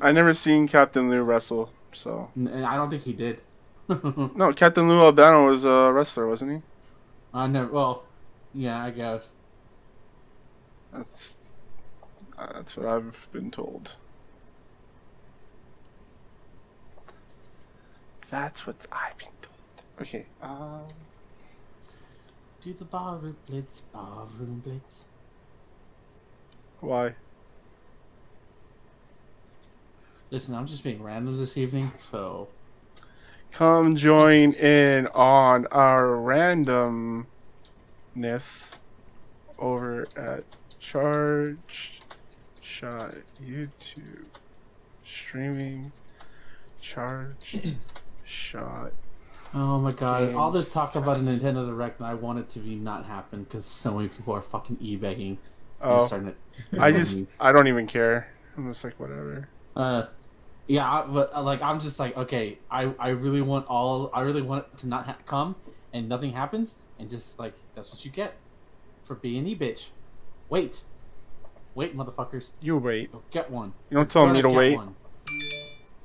I never seen Captain Lou wrestle, so. I don't think he did. No, Captain Lou Albano was a wrestler, wasn't he? I never. Well, yeah, I guess. That's what I've been told. That's what I've been told. Okay. Do the barroom blitz, barroom blitz. Why? Listen, I'm just being random this evening, so. Come join in on our randomness over at Charge Shot YouTube streaming Charge Shot. Oh my god! All this talk about a Gamescast. Nintendo Direct, and I want it to be not happen because so many people are fucking e-begging. Oh, Starting I don't even care. I'm just like whatever. Yeah, but like I'm just like okay, I really want it to not come, and nothing happens, and just like that's what you get for being e-bitch. Wait, motherfuckers, You wait. you'll get one. You don't tell me to Get wait. one.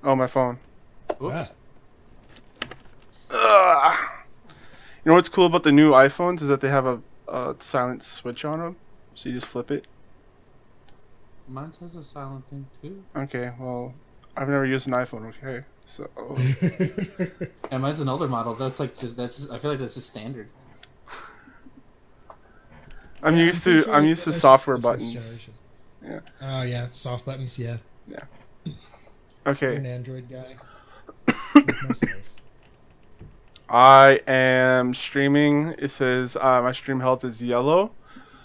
Oh, my phone. Oops. Ugh. You know what's cool about the new iPhones is that they have a silent switch on them, so you just flip it. Mine says a silent thing too. Okay, well, I've never used an iPhone. Okay, so And mine's an older model. That's I feel like that's just standard. I'm used to that's software just the first buttons. generation. Yeah. Oh yeah, soft buttons. Yeah. I'm Okay, an Android guy. Like myself. I am streaming. It says my stream health is yellow,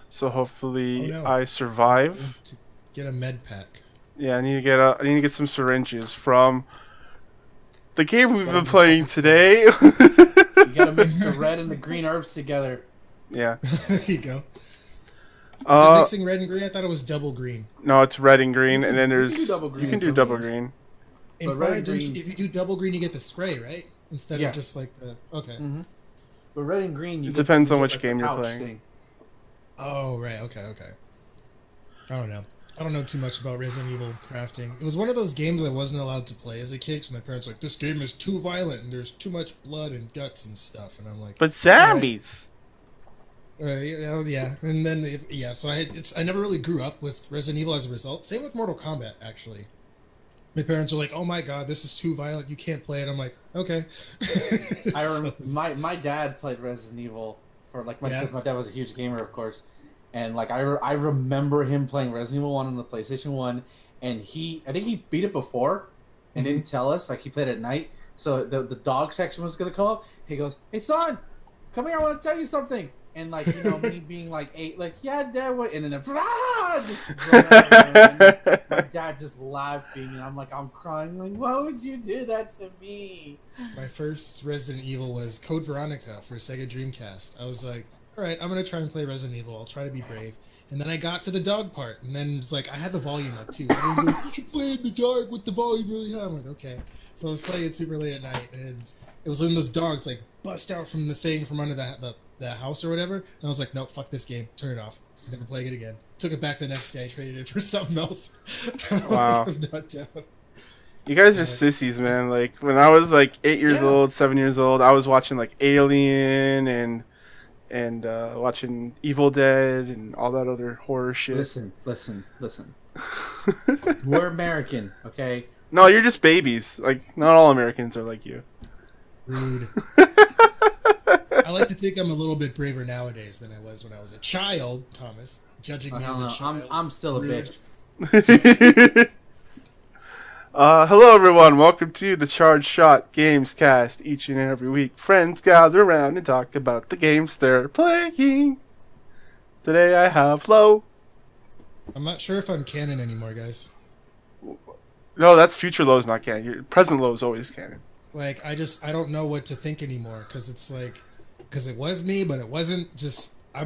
so hopefully Oh, no. I survive. To get a med pack. Yeah, I need to get some syringes from the game we've been playing today. You gotta mix the red and the green herbs together. Yeah. There you go. Is it Uh, mixing red and green? I thought it was double green. no, it's red and green, and then You can there's do double green you can in do some double games. green. In But red five, and don't you, green- if you do double green, you get the spray, right? Instead Yeah. of just like the okay. Mm-hmm. But red and green, you It get- depends you on get, which like, game the you're pouch playing. thing. Oh right, okay. I don't know. I don't know too much about Resident Evil crafting. It was one of those games I wasn't allowed to play as a kid because my parents were like, this game is too violent and there's too much blood and guts and stuff, and I'm like, But zombies. yeah. And then yeah, so I never really grew up with Resident Evil as a result. Same with Mortal Kombat actually. My parents were like, "Oh my god, this is too violent. You can't play it." I'm like, "Okay." I So- remember my dad played Resident Evil for like my Yeah. my dad was a huge gamer, of course, and like I remember him playing Resident Evil 1 on the PlayStation 1, and I think he beat it before, and didn't tell us. Like he played at night, so the dog section was gonna come up. He goes, "Hey son, come here. I want to tell you something." And like me being like 8, like yeah, dad, what? And then just run out, and my dad just laughing, and I'm crying, like, why would you do that to me? My first Resident Evil was Code Veronica for Sega Dreamcast. I was like, all right, I'm gonna try and play Resident Evil. I'll try to be brave. And then I got to the dog part, and then it's like I had the volume up too. Everyone's like, you should play in the dark with the volume really high. I'm like, okay. So I was playing it super late at night, and it was when those dogs like bust out from the thing from under the house or whatever. And I was like, nope, fuck this game. Turn it off. Never playing it again. Took it back the next day, traded it for something else. Wow. I'm not down. You guys are sissies, man. Like when I was like 8 years Yeah. old, 7 years old, I was watching like Alien and watching Evil Dead and all that other horror shit. Listen. We're American, okay? No, you're just babies. Like not all Americans are like you. Rude. I like to think I'm a little bit braver nowadays than I was when I was a child, Thomas. Judging Oh, me hell as a no. child. I'm still a Rude. bitch. Hello everyone, welcome to the Charge Shot Gamescast. Each and every week, friends gather around and talk about the games they're playing. Today I have Flo. I'm not sure if I'm canon anymore, guys. No, that's future Lowe's, not canon. Your present Lowe's always canon. Like, I don't know what to think anymore, because it's like, because it was me, but it wasn't. I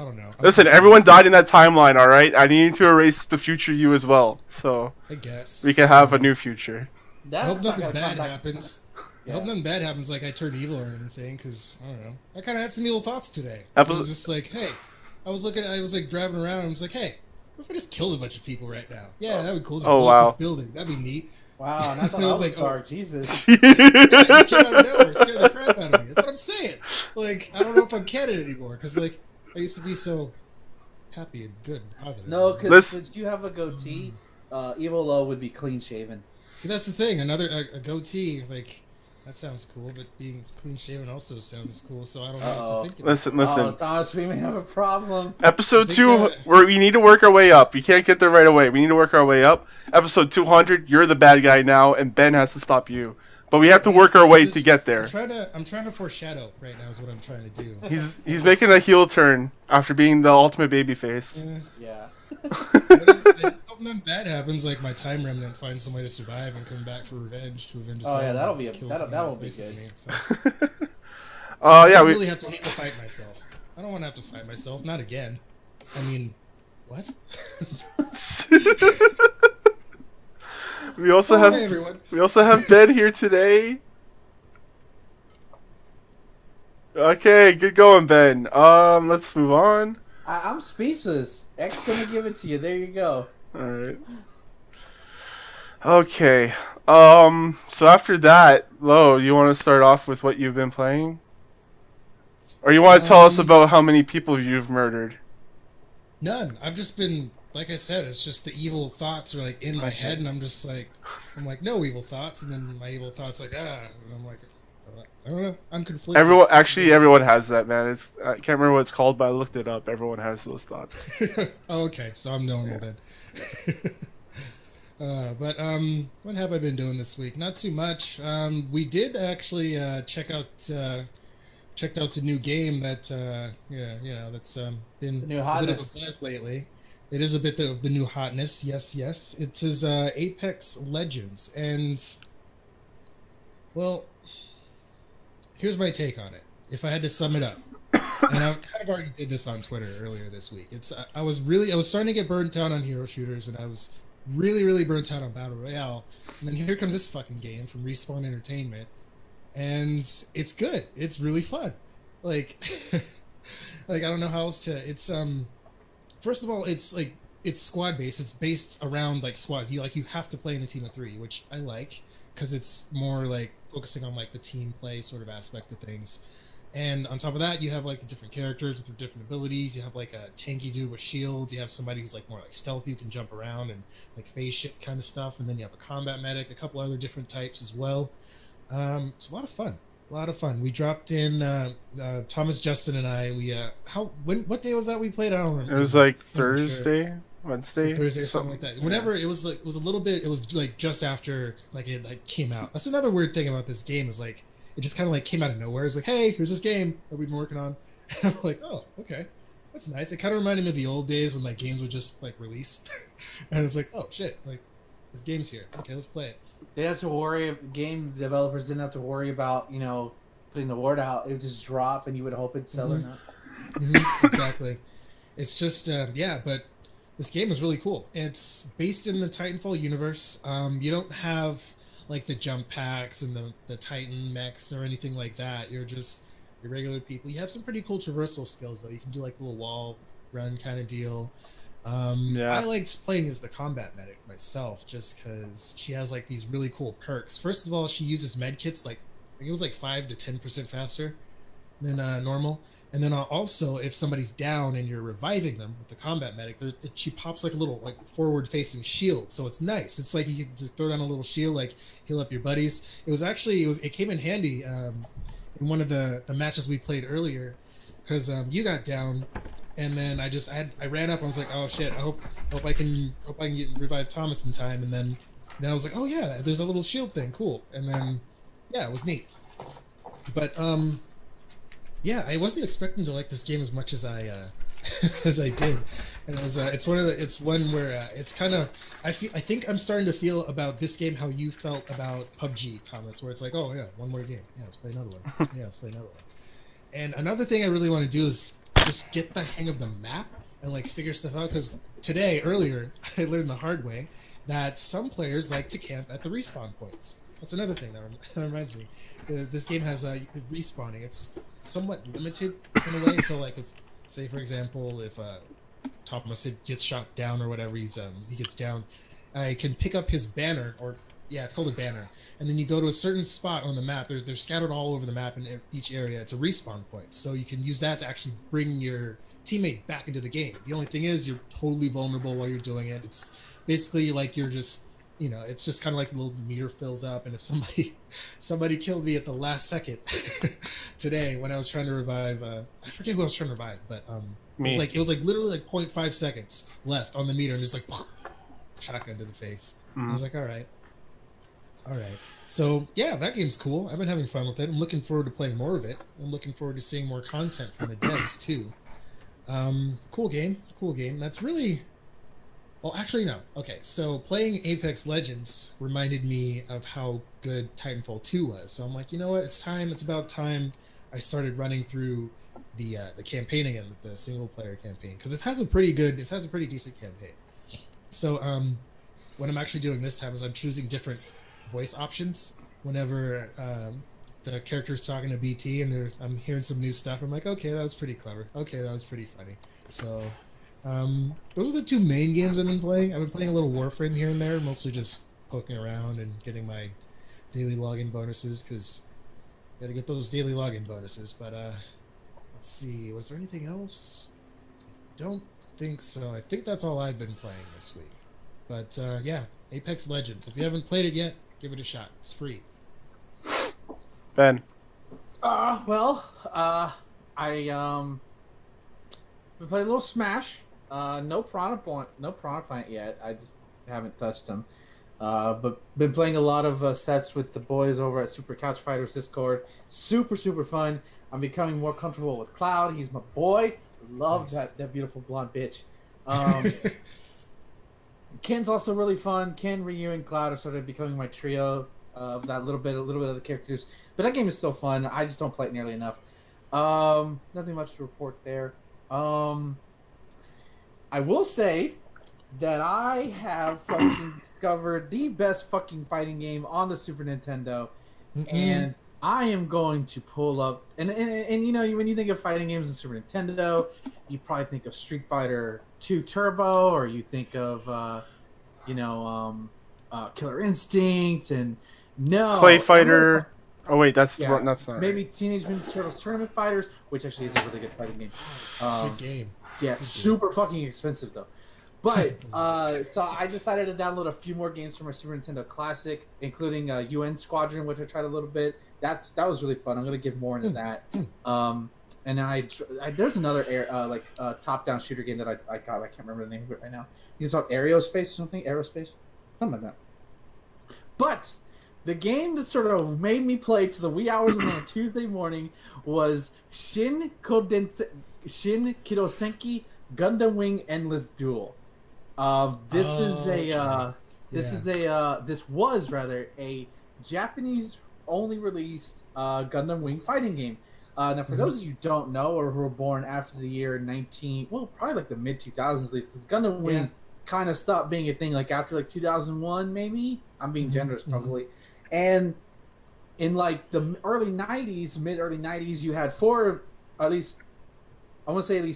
don't know. Listen, everyone died in that timeline, alright? I need to erase the future you as well, so I guess. we can have a new future. I hope That's not nothing gonna bad come back. happens. I Yeah. hope nothing bad happens, like I turned evil or anything, because, I don't know. I kind of had some evil thoughts today. That So it was- was just like, hey, I was like driving around, and I was like, hey, What if I just killed a bunch of people right now? Yeah, that would be cool. Just Oh, blow up wow. this building. That'd be neat. Wow, not the I was Olive like, Garden, Jesus. Yeah, it just came out of nowhere. It scared the crap out of me. That's what I'm saying. Like, I don't know if I'm canon anymore because like I used to be so happy and good and positive. No, because This- since you have a goatee, Evil Low would be clean shaven. See, that's the thing. A goatee, like that sounds cool, but being clean shaven also sounds cool. So I don't know what to think. Listen. Oh, Thomas, we may have a problem. Episode I 2, think, we need to work our way up. You can't get there right away. We need to work our way up. Episode 200, you're the bad guy now, and Ben has to stop you. But we have to work our way to get there. I'm trying to foreshadow right now. Is what I'm trying to do. He's making a heel turn after being the ultimate babyface. Yeah. Yeah. If nothing bad happens, like my time remnant finds some way to survive and come back for revenge to avenge. Oh, yeah, someone that'll who be kills that me and won't be replaces good. me, so. Yeah, I we really have to hate to fight myself. I don't want to have to fight myself. Not again. I mean, what? we also Hey, have everyone. Ben here today. Okay, good going, Ben. Let's move on. I'm speechless. X gonna give it to you. There you go. All right. Okay. So after that, Lo, you want to start off with what you've been playing, or you want to tell us about how many people you've murdered? None. I've just been, like I said, it's just the evil thoughts are like in my head, and I'm like, no evil thoughts, and then my evil thoughts like, and I'm like, I don't know, I'm conflicted. Everyone has that, man. I can't remember what it's called, but I looked it up. Everyone has those thoughts. Oh, okay, so I'm normal then. But what have I been doing this week? Not too much. We did actually checked out a new game that that's been The new a bit of hotness. a buzz lately. It is a bit of the new hotness. Yes. It is Apex Legends, and well, here's my take on it. If I had to sum it up, and I kind of already did this on Twitter earlier this week. I was starting to get burnt out on hero shooters, and I was really burnt out on Battle Royale. And then here comes this fucking game from Respawn Entertainment, and it's good. It's really fun. Like, like I don't know how else to. It's first of all, it's squad based. It's based around like squads. You have to play in a team of 3, which I like because it's more like focusing on like the team play sort of aspect of things. And on top of that, you have like the different characters with their different abilities. You have like a tanky dude with shields. You have somebody who's like more like stealthy, who can jump around and like phase shift kind of stuff. And then you have a combat medic, a couple other different types as well. It's a lot of fun. We dropped in Thomas, Justin, and I. What day was that we played? I don't remember. It was like I'm not Thursday, Wednesday, Thursday or something like that. Whenever it was like, it was a little bit. It was like just after like it like came out. That's another weird thing about this game is like it just kind of like came out of nowhere. It's like, hey, here's this game that we've been working on. And I'm like, oh, okay, that's nice. It kind of reminded me of the old days when like games would just like release, and it's like, oh shit, like this game's here. Okay, let's play it. They have to worry. Game developers didn't have to worry about putting the word out. It would just drop, and you would hope it'd sell or not. Exactly. It's just but this game is really cool. It's based in the Titanfall universe. You don't have like the jump packs and the Titan mechs or anything like that. You're just your regular people. You have some pretty cool traversal skills though. You can do like a little wall run kind of deal. I liked playing as the combat medic myself just because she has like these really cool perks. First of all, she uses med kits like I think it was like 5 to 10% faster than normal. And then also, if somebody's down and you're reviving them with the combat medic, she pops like a little like forward-facing shield, so it's nice. It's like you can just throw down a little shield, like heal up your buddies. It came in handy in one of the matches we played earlier, because you got down, and then I ran up. I was like, oh shit, I hope I can revive Thomas in time. And then I was like, oh yeah, there's a little shield thing, cool. And then yeah, it was neat. But yeah, I wasn't expecting to like this game as much as I as I did, and it's one where it's kind of I think I'm starting to feel about this game how you felt about PUBG, Thomas, where it's like, oh yeah, one more game, yeah, let's play another one, yeah, let's play another one. And another thing I really want to do is just get the hang of the map and like figure stuff out, because earlier I learned the hard way that some players like to camp at the respawn points. That's another thing that reminds me. This game has respawning. It's somewhat limited in a way. So, like, if, say for example, if top of my head gets shot down or whatever, he gets down, I can pick up his banner, or yeah, it's called a banner. And then you go to a certain spot on the map. They're scattered all over the map in each area. It's a respawn point, so you can use that to actually bring your teammate back into the game. The only thing is you're totally vulnerable while you're doing it. It's basically like you're just, it's just kind of like the little meter fills up. And if somebody killed me at the last second today when I was trying to revive, I forget who I was trying to revive, but it was like literally like 0.5 seconds left on the meter, and just like shotgun to the face. I was like, all right. So yeah, that game's cool. I've been having fun with it. I'm looking forward to playing more of it. I'm looking forward to seeing more content from the devs too. Cool game. That's really... Well, actually, no. Okay, so playing Apex Legends reminded me of how good Titanfall 2 was. So I'm like, you know what? It's about time I started running through the campaign again, the single player campaign, because it has a pretty decent campaign. So what I'm actually doing this time is I'm choosing different voice options whenever the character's talking to BT, and I'm hearing some new stuff. I'm like, okay, that was pretty clever. Okay, that was pretty funny. So those are the two main games I've been playing. I've been playing a little Warframe here and there, mostly just poking around and getting my daily login bonuses, because got to get those daily login bonuses. But let's see, was there anything else? Don't think so. I think that's all I've been playing this week. But yeah, Apex Legends. If you haven't played it yet, give it a shot. It's free. Ben. I we played a little Smash. No Piranha Plant yet. I just haven't touched them. But been playing a lot of sets with the boys over at Super Couch Fighters Discord. Super fun. I'm becoming more comfortable with Cloud. He's my boy. Love that beautiful blonde bitch. Ken's also really fun. Ken, Ryu, and Cloud are sort of becoming my trio of that little bit of the characters. But that game is still fun. I just don't play it nearly enough. Nothing much to report there. I will say that I have fucking discovered the best fucking fighting game on the Super Nintendo, and I am going to pull up and when you think of fighting games on Super Nintendo, you probably think of Street Fighter 2 Turbo, or you think of Killer Instinct, and Clay Fighter. Oh wait, that's not maybe Teenage Mutant Turtles Tournament Fighters, which actually is a really good fighting game. Good game. Yeah, good super fucking expensive though. But so I decided to download a few more games from my Super Nintendo Classic, including UN Squadron, which I tried a little bit. That was really fun. I'm gonna give more into that. And I there's another top-down shooter game that I got. I can't remember the name of it right now. It's called Aerospace or something. Aerospace, something like that. But the game that sort of made me play to the wee hours on a Tuesday morning was Shin Kidosenki Gundam Wing Endless Duel. This was a Japanese only released Gundam Wing fighting game. Now, for those of you who don't know, or who were born after the year probably like the mid 2000s at least, because Gundam Wing kind of stopped being a thing like after like 2001 maybe. I'm being generous probably. And in like the mid early 90s, you had at least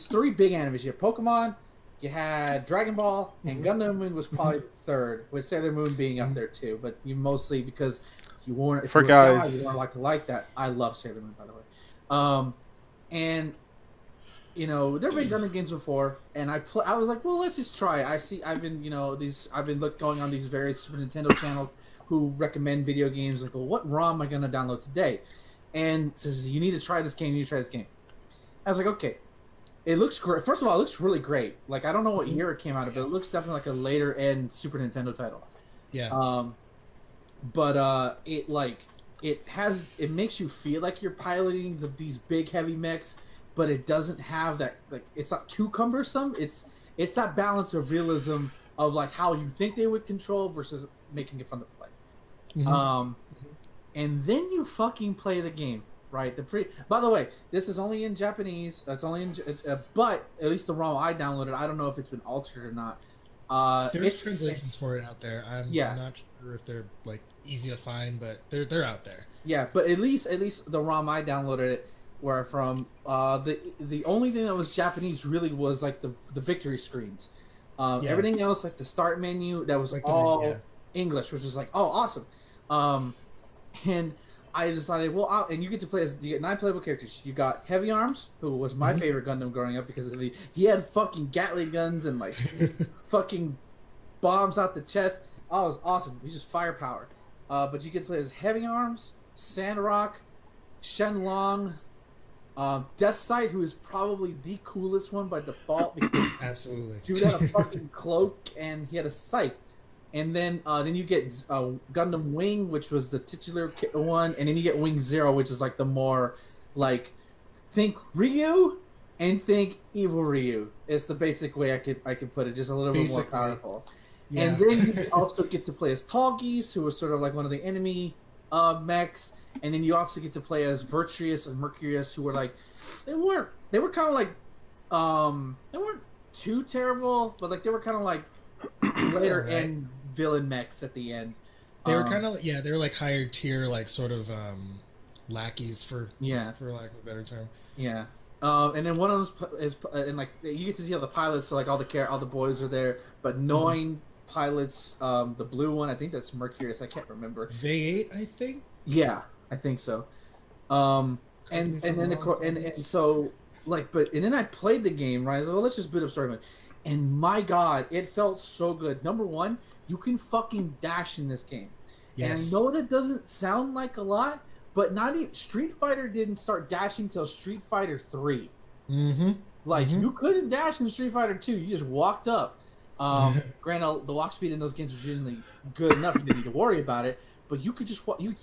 three big animes. You had Pokemon, you had Dragon Ball, and Gundam Wing was probably third, with Sailor Moon being up there too. But you mostly because you weren't you weren't like that. I love Sailor Moon, by the way. And there have been Gundam games before, and I was like, well, let's just try. I've been going on these various Super Nintendo channels who recommend video games. Like, well, what ROM am I going to download today? And says, you need to try this game. I was like, okay. It looks great. First of all, it looks really great. Like, I don't know what year it came out of, but it looks definitely like a later end Super Nintendo title. Yeah. But it makes you feel like you're piloting these big heavy mechs, but it doesn't have that, like, it's not too cumbersome. It's that balance of realism of like how you think they would control versus making it fun to play. And then you fucking play the game, right? By the way, this is only in Japanese. It's only in, but at least the ROM I downloaded, I don't know if it's been altered or not. There's translations for it out there. I'm not sure if they're like easy to find, but they're out there. Yeah, but at least the ROM I downloaded where I'm from, the only thing that was Japanese really was like the victory screens. Yeah. Everything else, like the start menu, that was Like all yeah. English, which was like, oh, awesome. Um, and I decided, well, and you get to play as you get 9 playable characters. You got Heavy Arms, who was my favorite Gundam growing up because he had fucking Gatling guns and like fucking bombs out the chest. Oh, it was awesome. He's just firepower. But you get to play as Heavy Arms, Sandrock, Shenlong, Death Sight, who is probably the coolest one by default because Absolutely. dude had a fucking cloak and he had a scythe. And then you get Gundam Wing, which was the titular one, and then you get Wing Zero, which is like the more like think Ryu and think Evil Ryu. It's the basic way I could put it, just a little bit more powerful. Yeah. And then you also get to play as Tallgeese, who was sort of like one of the enemy mechs, and then you also get to play as Virtuous and Mercurius, who were like they were kind of like they weren't too terrible, but like they were kind of like later end villain mechs at the end. They were kind of they were like higher tier, like sort of lackeys for lack of a better term. Yeah. And then one of them is and like you get to see all the pilots, so like all the boys are there, but knowing pilots, the blue one, I think that's Mercurius. I can't remember. V8, I think. Yeah, I think so. And so like, but and then I played the game, right? So well, let's just boot up story mode. And my God, it felt so good. Number one, you can fucking dash in this game. Yes. And I know that doesn't sound like a lot, but not even Street Fighter didn't start dashing till Street Fighter 3. You couldn't dash in Street Fighter 2. You just walked up. Granted, the walk speed in those games was usually good enough. You didn't need to worry about it. But you could just walk. You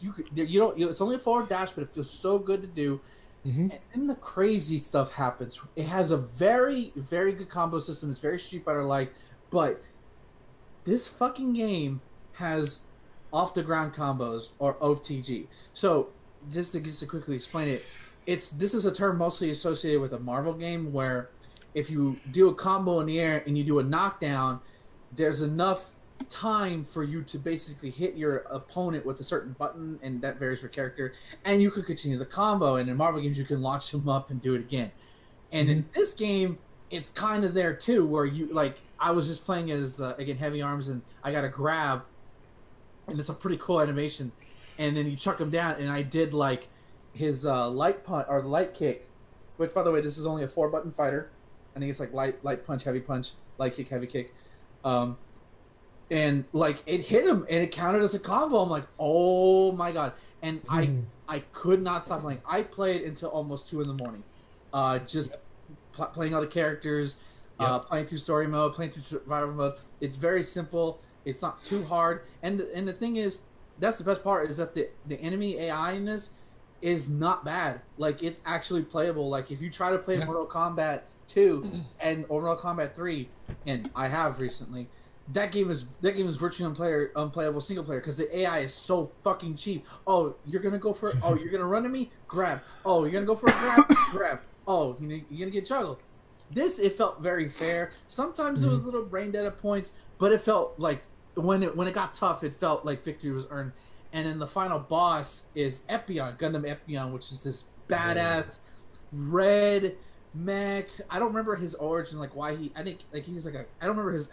don't. It's only a forward dash, but it feels so good to do. And then the crazy stuff happens. It has a very, very good combo system. It's very Street Fighter-like, but this fucking game has off-the-ground combos, or OTG. So, just to quickly explain it, this is a term mostly associated with a Marvel game where if you do a combo in the air and you do a knockdown, there's enough time for you to basically hit your opponent with a certain button, and that varies for character, and you could continue the combo. And in Marvel games you can launch them up and do it again. And in this game it's kind of there too, where you like I was just playing as again Heavy Arms, and I got a grab, and it's a pretty cool animation, and then you chuck him down, and I did like his light punch or light kick, which by the way this is only a 4-button fighter. I think it's like light punch, heavy punch, light kick, heavy kick. And like it hit him and it counted as a combo. I'm like, oh my God. And I could not stop playing. I played until almost 2 a.m. Just playing all the characters, playing through story mode, playing through survival mode. It's very simple. It's not too hard. And the thing is, that's the best part, is that the enemy AI in this is not bad. Like it's actually playable. Like if you try to play Mortal Kombat 2 or Mortal Kombat 3, and I have recently, that game is virtually unplayable single player because the AI is so fucking cheap. Oh, you're gonna go for you're gonna run at me? Grab. Oh, you're gonna go for a grab? Grab. Oh, you're gonna get juggled. It felt very fair. Sometimes it was a little brain dead at points, but it felt like when it got tough, it felt like victory was earned. And then the final boss is Epion, Gundam Epion, which is this badass red mech. I don't remember his origin, like why I think like he's like I don't remember his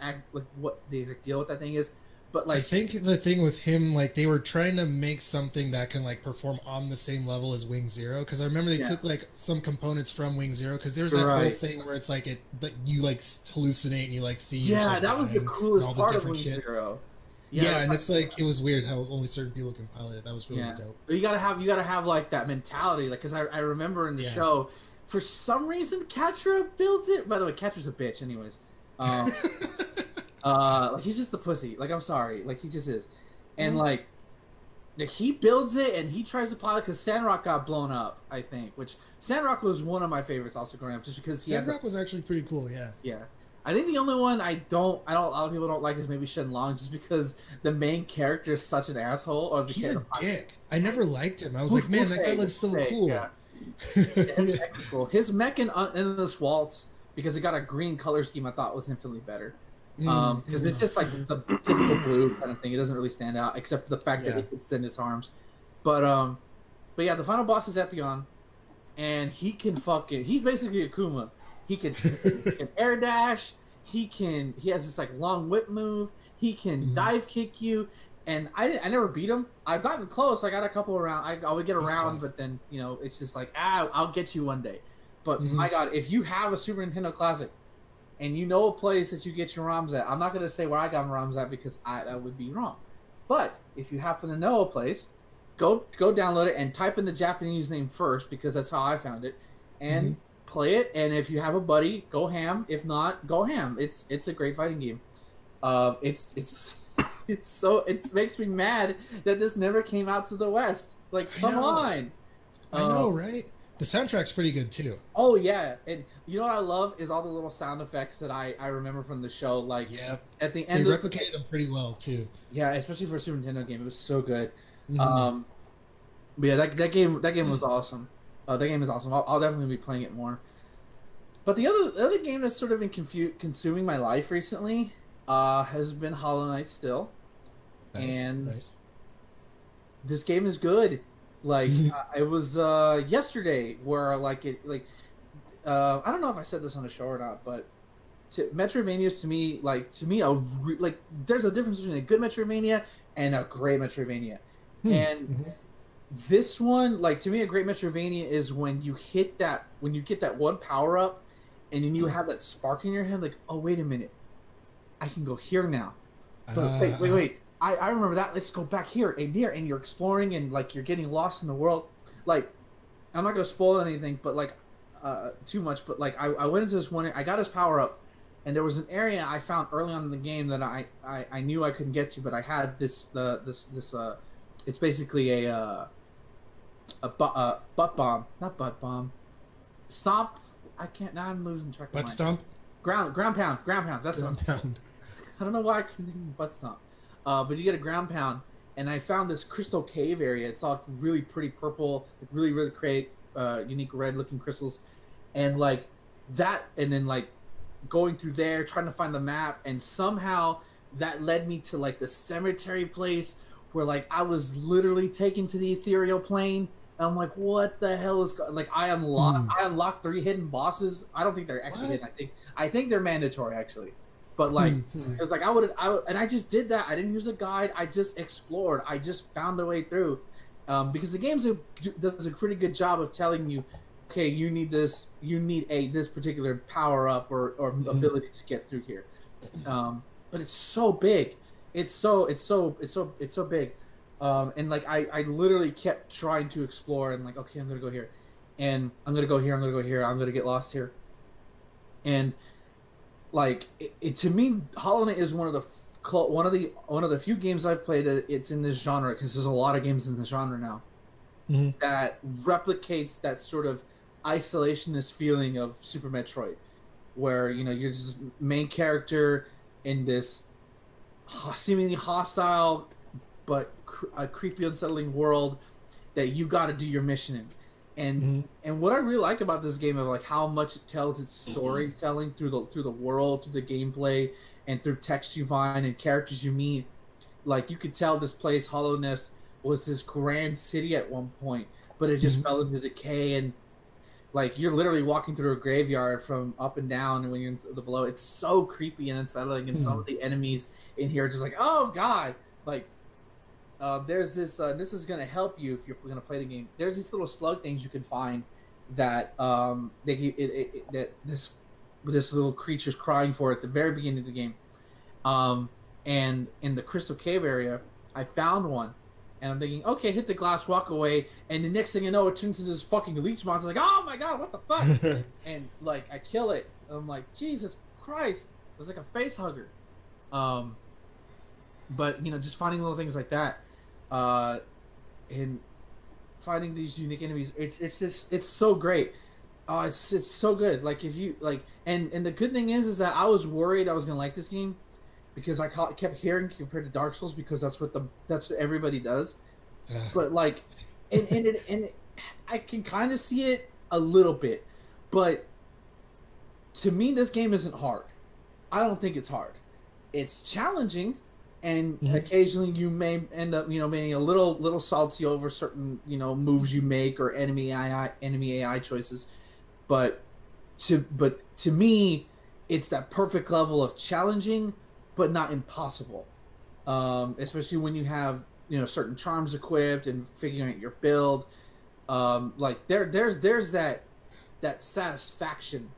what the exact deal with that thing is, but like I think the thing with him, like they were trying to make something that can like perform on the same level as Wing Zero, because I remember they took like some components from Wing Zero, because there's that whole thing where it's like you like hallucinate and you like see that was the coolest part of Wing Zero. Yeah, and it's like it was weird how only certain people can pilot it. That was really dope. But you gotta have like that mentality, like because I remember in the show, for some reason Catra builds it. By the way, Catra's a bitch, anyways. Like he's just a pussy. Like I'm sorry, like he just is, and like he builds it and he tries to pilot because Sandrock got blown up. I think, which Sandrock was one of my favorites also growing up, just because Sandrock was actually pretty cool. Yeah. I think the only one a lot of people don't like is maybe Shenlong, just because the main character is such an asshole. Or he's a dick. I never liked him. I was like, man, that guy looks so cool. Yeah. Cool. His mech in this Waltz, because it got a green color scheme, I thought was infinitely better. Because it's just like the typical blue kind of thing. It doesn't really stand out, except for the fact that it can extend its arms. But yeah, the final boss is Epion. and he's basically Akuma. He can air dash. He has this like long whip move. He can dive kick you. And I never beat him. I've gotten close. I got a couple around. I would get around, but then it's just like I'll get you one day. But my God, if you have a Super Nintendo Classic, and you know a place that you get your ROMs at, I'm not gonna say where I got my ROMs at because that would be wrong. But if you happen to know a place, go download it and type in the Japanese name first because that's how I found it, and play it. And if you have a buddy, go ham. If not, go ham. It's a great fighting game. It makes me mad that this never came out to the West. Like, come on. I know, right? The soundtrack's pretty good too. Oh yeah, and you know what I love is all the little sound effects that I remember from the show. Like, at the end, they replicated them pretty well too. Yeah, especially for a Super Nintendo game, it was so good. But yeah, that game was awesome. That game is awesome. I'll definitely be playing it more. But the other game that's sort of been consuming my life recently has been Hollow Knight still. Nice. This game is good. Like it was yesterday where I don't know if I said this on the show or not, but Metroidvanias to me there's a difference between a good Metroidvania and a great Metroidvania. And this one, like, to me, a great Metroidvania is when you get that one power up, and then you have that spark in your head, like, oh wait a minute, I can go here now. But wait. I remember that. Let's go back here and there, and you're exploring and like you're getting lost in the world. Like, I'm not gonna spoil anything, but like too much. But like I went into this one. I got his power up, and there was an area I found early on in the game that I knew I couldn't get to, but I had this it's basically a butt bomb, not butt bomb. Stomp. I can't. Now I'm losing track of butt stomp. Ground pound. That's ground pound. I don't know why I couldn't think of butt stomp. But you get a ground pound, and I found this crystal cave area. It's all really pretty purple, really, really great, unique red-looking crystals, and like that, and then like going through there, trying to find the map, and somehow that led me to like the cemetery place where like I was literally taken to the ethereal plane. And I'm like, what the hell is like? I unlocked 3 hidden bosses. I don't think they're actually hidden. I think they're mandatory actually. But like, it was like I would, and I just did that. I didn't use a guide. I just explored. I just found a way through, because the game does a pretty good job of telling you, okay, you need this. You need this particular power up or ability to get through here. But it's so big. It's so big. And like I literally kept trying to explore and like, okay, I'm gonna go here, and I'm gonna go here. I'm gonna go here. I'm gonna get lost here, and like it to me, Hollow Knight is one of the few games I've played that it's in this genre, because there's a lot of games in this genre now that replicates that sort of isolationist feeling of Super Metroid, where you're just main character in this seemingly hostile but a creepy, unsettling world that you got to do your mission in. And what I really like about this game of like how much it tells its storytelling through the world, through the gameplay, and through text you find and characters you meet. Like, you could tell this place, Hollow Nest, was this grand city at one point, but it just fell into decay, and like you're literally walking through a graveyard from up and down, and when you're in the below, it's so creepy and unsettling. And some of the enemies in here are just like, oh god, like. There's this. This is gonna help you if you're gonna play the game. There's these little slug things you can find that they give that this little creature's crying for at the very beginning of the game. And in the Crystal Cave area, I found one, and I'm thinking, okay, hit the glass, walk away, and the next thing you know, it turns into this fucking leech monster. Like, oh my god, what the fuck? And like, I kill it. And I'm like, Jesus Christ, it was like a face hugger. But just finding little things like that. And finding these unique enemies, it's so great. It's so good. Like, if you like, and the good thing is that I was worried I was gonna like this game because I kept hearing compared to Dark Souls, because that's what everybody does. But like, and I can kind of see it a little bit, but to me, this game isn't hard. I don't think it's hard. It's challenging. and occasionally you may end up, being a little salty over certain, moves you make or enemy AI choices. But to me, it's that perfect level of challenging, but not impossible. Especially when you have certain charms equipped and figuring out your build. Like there's that satisfaction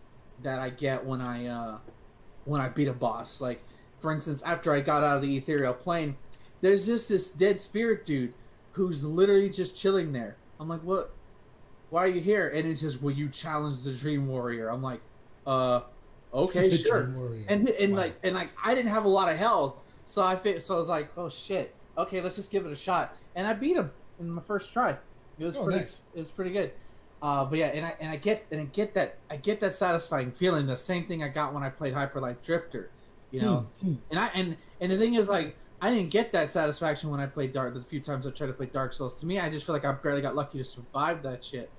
that I get when I beat a boss. Like, for instance, after I got out of the ethereal plane, there's this dead spirit dude who's literally just chilling there. I'm like, what? Why are you here? And it's just, will you challenge the Dream Warrior? I'm like, okay, sure. And wow. like I didn't have a lot of health, so I was like, oh shit, okay, let's just give it a shot. And I beat him in my first try. It was nice. It was pretty good. But yeah, and I get that satisfying feeling. The same thing I got when I played Hyper Light Drifter, And the thing is, like, I didn't get that satisfaction when I played the few times I tried to play Dark Souls. To me, I just feel like I barely got lucky to survive that shit.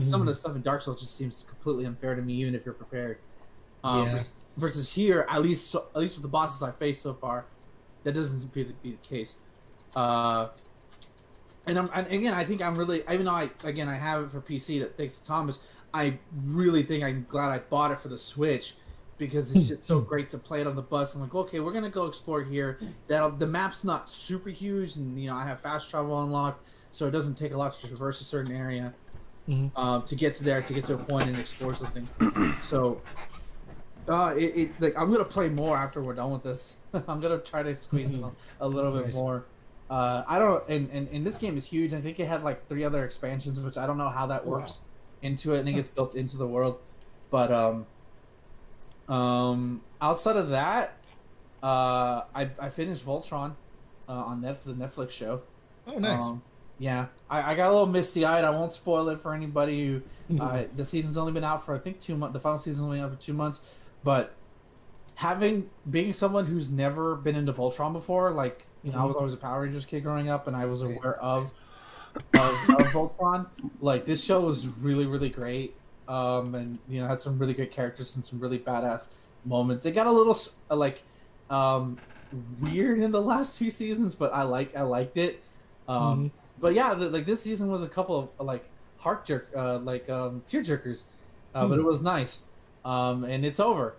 Some of the stuff in Dark Souls just seems completely unfair to me, even if you're prepared. Versus here, at least with the bosses I faced so far, that doesn't appear to be the case. And I think I'm really, even though I have it for PC, that thanks to Thomas, I really think I'm glad I bought it for the Switch, because it's just so great to play it on the bus. I'm like, okay, we're gonna go explore here. The map's not super huge, and I have fast travel unlocked, so it doesn't take a lot to traverse a certain area to get to a point and explore something. So, like, I'm gonna play more after we're done with this. I'm gonna try to squeeze in a little bit more. I don't, and this game is huge. I think it had like 3 other expansions, which I don't know how that works into it. I think it's built into the world, but outside of that, I finished Voltron on the Netflix show. Oh, nice. Yeah, I got a little misty-eyed. I won't spoil it for anybody who the season's only been out for, I think, 2 months. The final season's only out for 2 months, but being someone who's never been into Voltron before, like, I was always a Power Rangers kid growing up, and I was aware of Voltron. Like, this show was really, really great, and had some really good characters and some really badass moments. It got a little weird in the last 2 seasons, but I liked it. But yeah, like, this season was a couple of like tear jerkers, but it was nice. And it's over,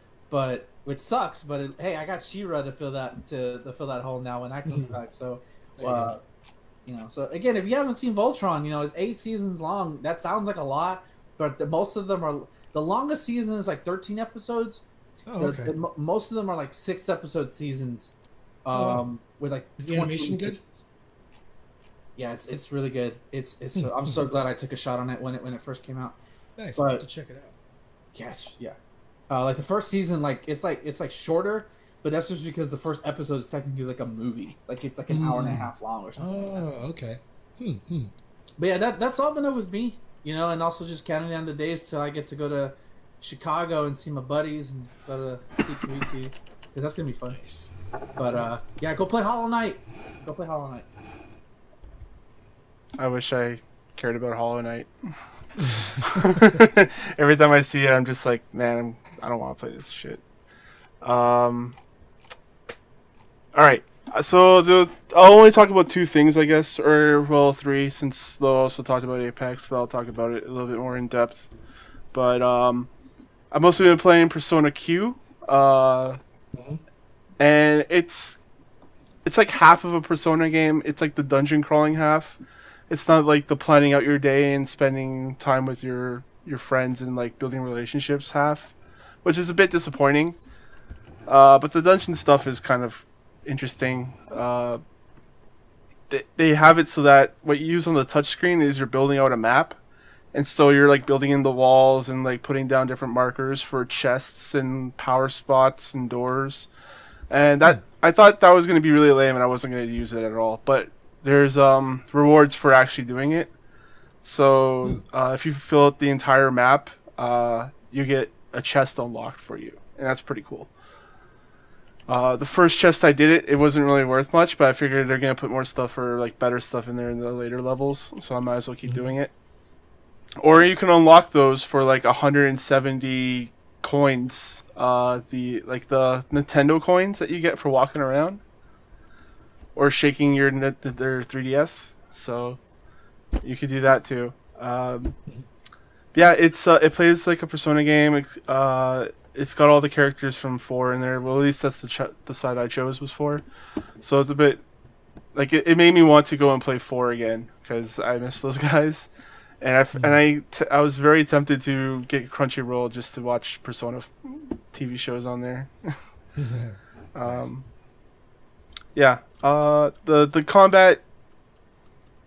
which sucks. But hey, I got She-Ra to fill that hole now when that comes back. So, so again, if you haven't seen Voltron, it's 8 seasons long. That sounds like a lot, but most of them are, the longest season is like 13 episodes. Oh, okay. Most of them are like 6-episode seasons. With like, is the animation good? Yeah, it's really good. I'm so glad I took a shot on it when it first came out. Nice. I'll have to check it out. Yes, yeah. Like the first season, it's shorter, but that's just because the first episode is technically like a movie. Like, it's like an hour and a half long or something. Oh, like that. Okay. But yeah, that's all been up with me. And also just counting down the days till I get to go to Chicago and see my buddies and go to C2E2, because that's gonna be fun. Nice. But yeah, go play Hollow Knight. I wish I cared about Hollow Knight. Every time I see it, I'm just like, man, I don't want to play this shit. All right. So I'll only talk about 2 things, I guess, or 3, since they'll also talked about Apex, but I'll talk about it a little bit more in depth. But I've mostly been playing Persona Q, and it's like half of a Persona game. It's like the dungeon crawling half. It's not like the planning out your day and spending time with your friends and like building relationships half, which is a bit disappointing. But the dungeon stuff is kind of interesting. They have it so that what you use on the touchscreen is you're building out a map, and so you're like building in the walls and like putting down different markers for chests and power spots and doors. And that I thought that was going to be really lame, and I wasn't going to use it at all. But there's rewards for actually doing it. So if you fill out the entire map, you get a chest unlocked for you, and that's pretty cool. The first chest I did it wasn't really worth much, but I figured they're gonna put more stuff or like better stuff in there in the later levels, so I might as well keep doing it. Or you can unlock those for like 170 coins, the Nintendo coins that you get for walking around. or shaking their 3DS. So you could do that too. Yeah, it plays like a Persona game. It's got all the characters from 4 in there. Well, at least that's the side I chose was 4. So it's a bit like it made me want to go and play 4 again because I miss those guys. And I was very tempted to get Crunchyroll just to watch Persona TV shows on there. Yeah. The combat,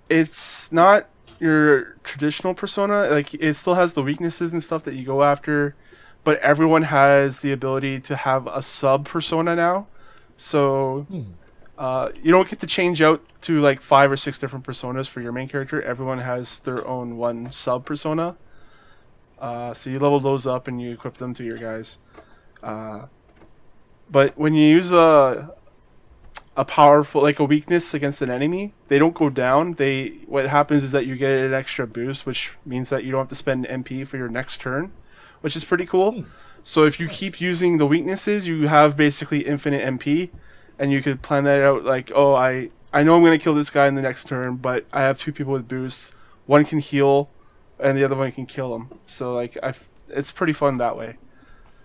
it's not your traditional Persona. Like, it still has the weaknesses and stuff that you go after, but everyone has the ability to have a sub Persona now. So you don't get to change out to like 5 or 6 different personas for your main character. Everyone has their own one sub persona. So you level those up and you equip them to your guys. But when you use a powerful, like a weakness against an enemy, they don't go down. What happens is that you get an extra boost, which means that you don't have to spend MP for your next turn, which is pretty cool. So if you keep using the weaknesses, you have basically infinite MP, and you could plan that out like, oh, I know I'm going to kill this guy in the next turn, but I have 2 people with boosts. One can heal, and the other one can kill him. So like, it's pretty fun that way.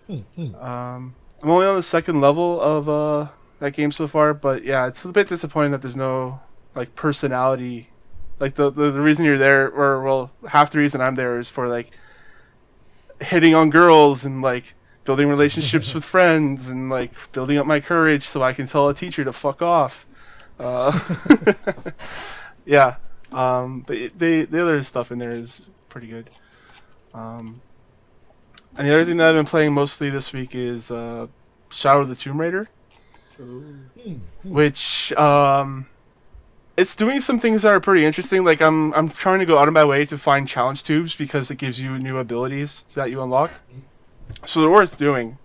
I'm only on the 2nd level of that game so far, but yeah, it's a bit disappointing that there's no like personality. Like the reason you're there, or well, half the reason I'm there is for like hitting on girls and like building relationships with friends and like building up my courage so I can tell a teacher to fuck off. Yeah. But the other stuff in there is pretty good. And the other thing that I've been playing mostly this week is Shadow of the Tomb Raider, which it's doing some things that are pretty interesting. Like I'm trying to go out of my way to find challenge tubes because it gives you new abilities that you unlock. So they're worth doing.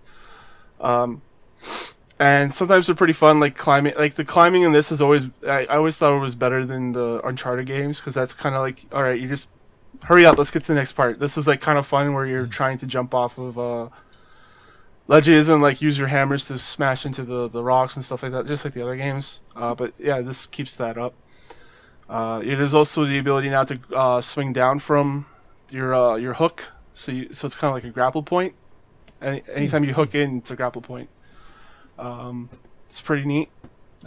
And sometimes they're pretty fun, like climbing. Like the climbing in this is always, I always thought it was better than the Uncharted games because that's kind of like, all right, you just hurry up, let's get to the next part. This is like kind of fun where you're trying to jump off of ledges and like use your hammers to smash into the rocks and stuff like that, just like the other games. But yeah, this keeps that up. There's also the ability now to swing down from your hook, so it's kind of like a grapple point. Anytime you hook in, it's a grapple point. It's pretty neat.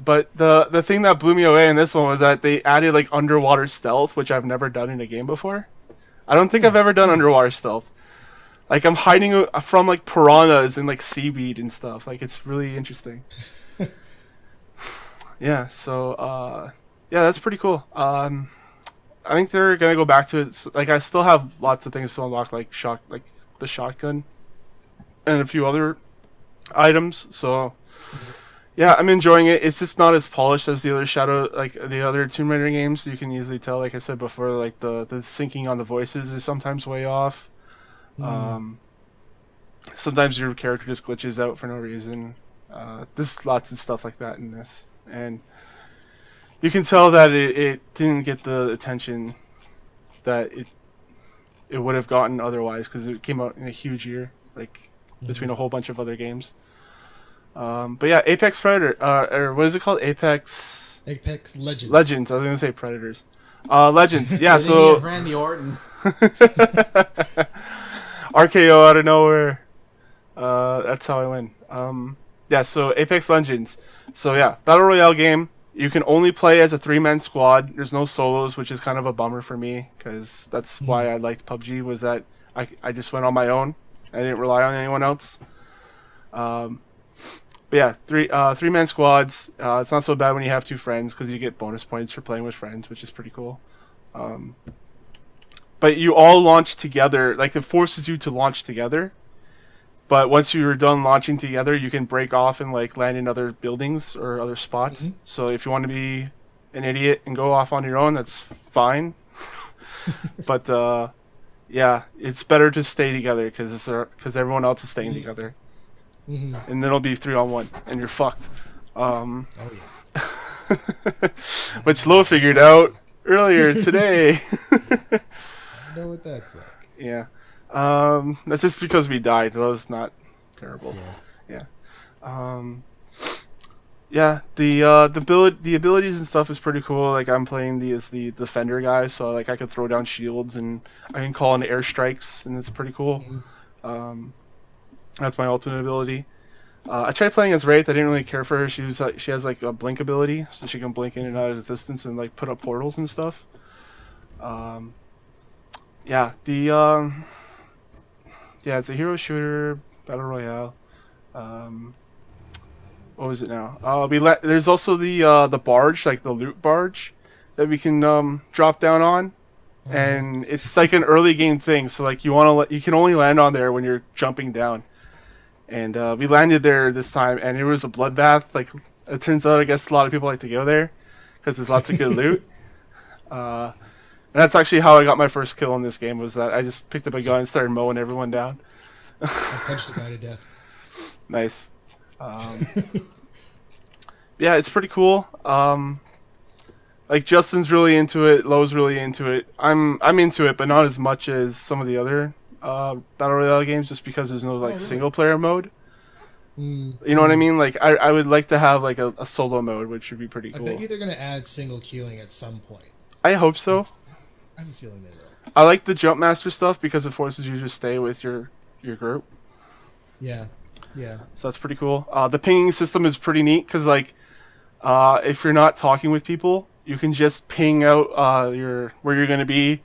But the thing that blew me away in this one was that they added like underwater stealth, which I've never done in a game before. I don't think I've ever done underwater stealth. Like I'm hiding from like piranhas and like seaweed and stuff. Like it's really interesting. Yeah, so yeah, that's pretty cool. I think they're gonna go back to it. Like I still have lots of things to unlock, like the shotgun and a few other items. So yeah, I'm enjoying it. It's just not as polished as the other Tomb Raider games. You can easily tell, like I said before, like the syncing on the voices is sometimes way off. Sometimes your character just glitches out for no reason. There's lots of stuff like that in this, and you can tell that it didn't get the attention that it would have gotten otherwise because it came out in a huge year, like between a whole bunch of other games. But yeah, Apex Predator, or what is it called? Apex Legends. Legends. I was gonna say Predators. Legends. Yeah. So Randy Orton. RKO out of nowhere. That's how I win. Yeah. So Apex Legends. So yeah, battle royale game. You can only play as a 3-man squad. There's no solos, which is kind of a bummer for me because that's why I liked PUBG. Was that I just went on my own. I didn't rely on anyone else. But yeah, 3-man squads. It's not so bad when you have 2 friends because you get bonus points for playing with friends, which is pretty cool. But you all launch together. Like it forces you to launch together. But once you're done launching together, you can break off and like land in other buildings or other spots. So if you want to be an idiot and go off on your own, that's fine. But yeah, it's better to stay together because everyone else is staying together. And then it'll be 3-on-1, and you're fucked. Oh yeah. Which Lo figured out earlier today. I know what that's like. Yeah. That's just because we died. That was not terrible. Yeah. Yeah, the abilities and stuff is pretty cool. Like I'm playing as the defender guy, so like I could throw down shields and I can call in airstrikes, and it's pretty cool. Mhm. Um, that's my ultimate ability. I tried playing as Wraith. I didn't really care for her. She has like a blink ability, so she can blink in and out of distance and like put up portals and stuff. Um, yeah, yeah, it's a hero shooter battle royale. Um, what was it now? There's also the barge, like the loot barge, that we can drop down on, Uh-huh. and it's like an early game thing. So like you can only land on there when you're jumping down. And we landed there this time, and it was a bloodbath. Like it turns out, I guess a lot of people like to go there because there's lots of good loot. Uh, and that's actually how I got my first kill in this game. Was that I just picked up a gun and started mowing everyone down. I punched the guy to death. Nice. Um, yeah, it's pretty cool. Like Justin's really into it, Lowe's really into it. I'm into it, but not as much as some of the other battle royale games, just because there's no Oh, like really? single player mode. Mm, You know what I mm. mean? Like I would like to have like a solo mode, which would be pretty I bet cool. you they're gonna add single queuing at some point. I hope so. I have a feeling they will. I like the jump master stuff because it forces you to stay with your group, Yeah, yeah. so that's pretty cool. The pinging system is pretty neat because like if you're not talking with people, you can just ping out your where you're gonna be.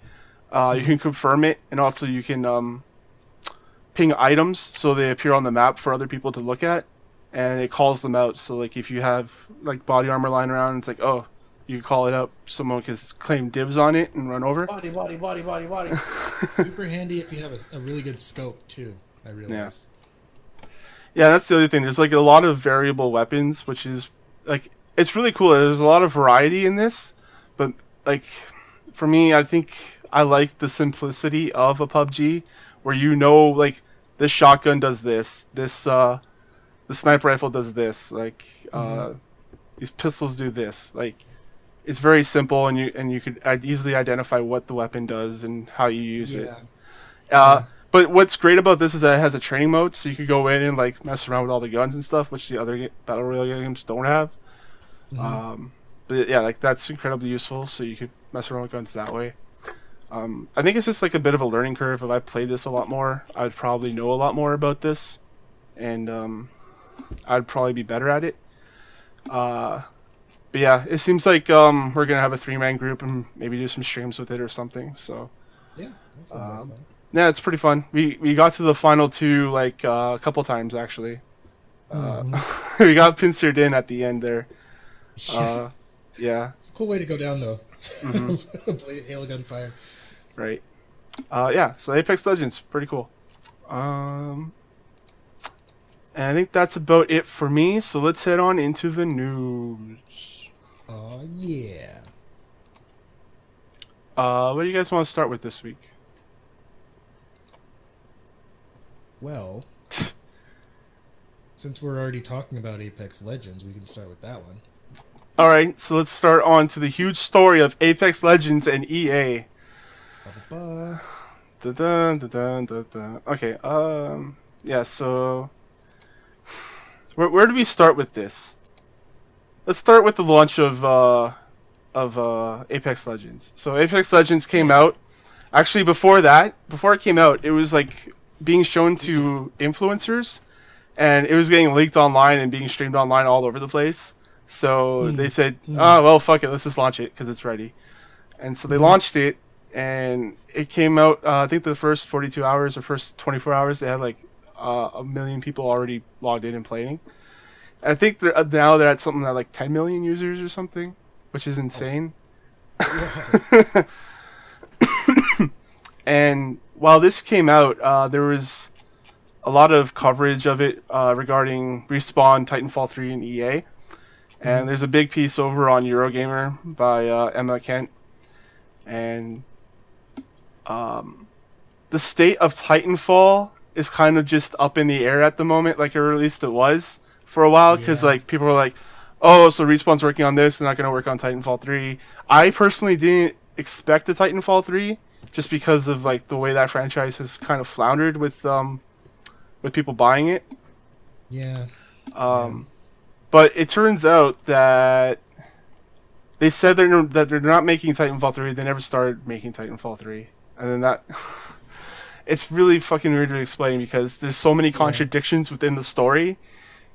You can confirm it, and also you can ping items so they appear on the map for other people to look at, and it calls them out. So like if you have like body armor lying around, it's like, oh, you call it up, someone can claim dibs on it and run over. Body, body, body, body, body. Super handy if you have a really good scope too. I Yeah. realized. Yeah, that's the other thing. There's like a lot of variable weapons, which is like it's really cool. There's a lot of variety in this, but like for me, I think I like the simplicity of a PUBG, where you know like this shotgun does this, the sniper rifle does this, like Hmm. these pistols do this. Like it's very simple, and you could easily identify what the weapon does and how you use it. Yeah, Uh, yeah. but what's great about this is that it has a training mode, so you could go in and like mess around with all the guns and stuff, which the other battle royale games don't have. Hmm. Um, but yeah, like that's incredibly useful. So you could mess around with guns that way. I think it's just like a bit of a learning curve. If I played this a lot more, I'd probably know a lot more about this, and I'd probably be better at it. Uh, but yeah, it seems like we're gonna have a 3-man group and maybe do some streams with it or something. So Yeah, that sounds like fun. yeah, it's pretty fun. We got to the final two like a couple times actually. Uh, Mhm. we got pincered in at the end there. Yeah, Uh, yeah. it's a cool way to go down though. Hmm. Hail of gunfire. Right. Yeah. So Apex Legends, pretty cool. Um, and I think that's about it for me. So let's head on into the news. Oh yeah. What do you guys want to start with this week? Well, since we're already talking about Apex Legends, we can start with that one. All right. So let's start on to the huge story of Apex Legends and EA. Ba-ba-ba. Dun, dun, dun, dun, dun. Okay. Yeah. So where do we start with this? Let's start with the launch of Apex Legends. So Apex Legends came Yeah. out. Actually, before it came out, it was like being shown to influencers, and it was getting leaked online and being streamed online all over the place. So Hmm. they said, Hmm. "Oh well, fuck it, let's just launch it because it's ready." And so they Mhm. launched it, and it came out. I think the first 42 hours or first 24 hours, they had like a million people already logged in and playing. I think now they're at something like 10 million users or something, which is insane. Whoa. And while this came out, there was a lot of coverage of it regarding Respawn, Titanfall 3, and EA. And Mhm. there's a big piece over on Eurogamer by Emma Kent. And the state of Titanfall is kind of just up in the air at the moment, like or at least it was for a while, because Yeah. like people were like, "Oh, so Respawn's working on this, they're not going to work on Titanfall 3." I personally didn't expect a Titanfall 3, just because of like the way that franchise has kind of floundered with people buying it. Yeah. Um, But it turns out that they said that they're not making Titanfall 3. They never started making Titanfall 3. And then that... it's really fucking weird to explain because there's so many contradictions within the story.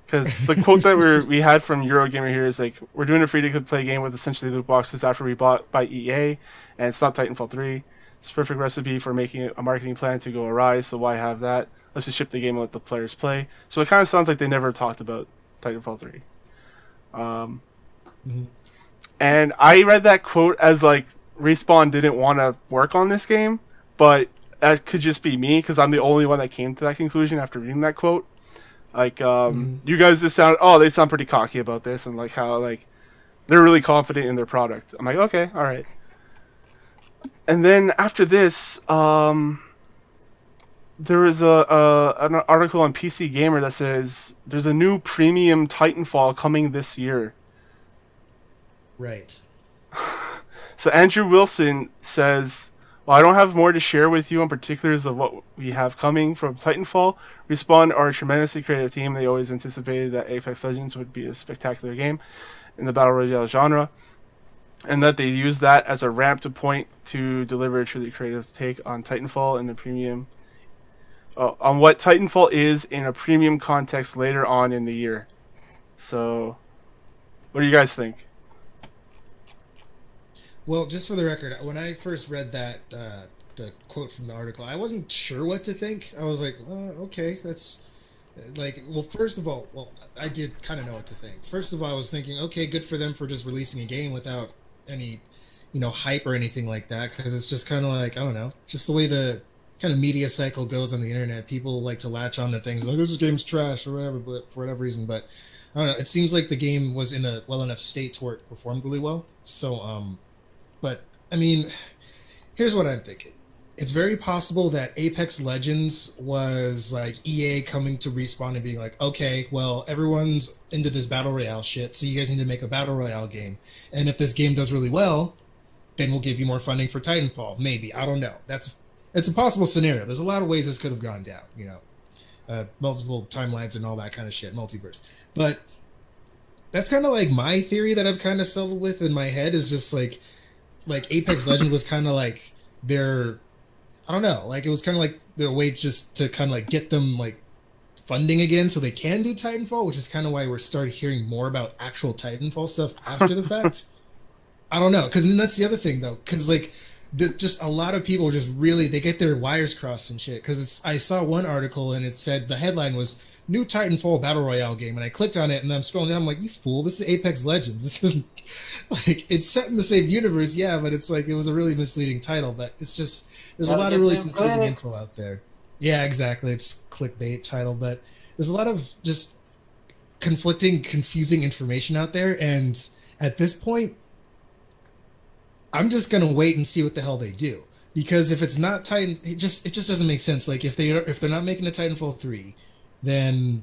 Because the quote that we had from Eurogamer here is like, we're doing a free-to-play game with essentially loot boxes after we bought by EA, and it's not Titanfall 3. It's a perfect recipe for making a marketing plan to go awry, so why have that? Let's just ship the game and let the players play. So it kind of sounds like they never talked about Titanfall 3. And I read that quote as like, Respawn didn't want to work on this game, but that could just be me, because I'm the only one that came to that conclusion after reading that quote. Like, you guys just they sound pretty cocky about this, and like how like they're really confident in their product. I'm like, okay, all right. And then after this, there was an article on PC Gamer that says there's a new premium Titanfall coming this year. Right. So Andrew Wilson says, "Well, I don't have more to share with you on particulars of what we have coming from Titanfall. Respawn are a tremendously creative team. They always anticipated that Apex Legends would be a spectacular game in the Battle Royale genre, and that they use that as a ramp to point to deliver a truly creative take on Titanfall in a premium... on what Titanfall is in a premium context later on in the year." So, what do you guys think? Well, just for the record, when I first read that the quote from the article, I wasn't sure what to think. I was like, okay, that's like, well, first of all, I did kind of know what to think. First of all, I was thinking, okay, good for them for just releasing a game without any, hype or anything like that, because it's just kind of like, I don't know, just the way the kind of media cycle goes on the internet. People like to latch on to things like, this game's trash or whatever, but for whatever reason. But I don't know, it seems like the game was in a well enough state to where it performed really well. So, but, I mean, here's what I'm thinking. It's very possible that Apex Legends was like EA coming to Respawn and being like, okay, well, everyone's into this Battle Royale shit, so you guys need to make a Battle Royale game. And if this game does really well, then we'll give you more funding for Titanfall. Maybe. I don't know. It's a possible scenario. There's a lot of ways this could have gone down, multiple timelines and all that kind of shit, multiverse. But that's kind of like my theory that I've kind of settled with in my head is just like Apex Legends was kind of like their, I don't know, like it was kind of like their way just to kind of like get them like funding again so they can do Titanfall, which is kind of why we're starting hearing more about actual Titanfall stuff after the fact. I don't know, because then that's the other thing though, because like just a lot of people just really, they get their wires crossed and shit, because I saw one article and it said the headline was new Titanfall Battle Royale game, and I clicked on it and I'm scrolling down, I'm like, you fool, this is Apex Legends. This isn't like, it's set in the same universe, yeah, but it's like, it was a really misleading title. But it's just, there's a lot of really confusing info out there. Yeah, exactly, it's clickbait title, but there's a lot of just conflicting, confusing information out there, and at this point I'm just gonna wait and see what the hell they do, because if it's not Titan, it just doesn't make sense. Like if they're not making a Titanfall 3, then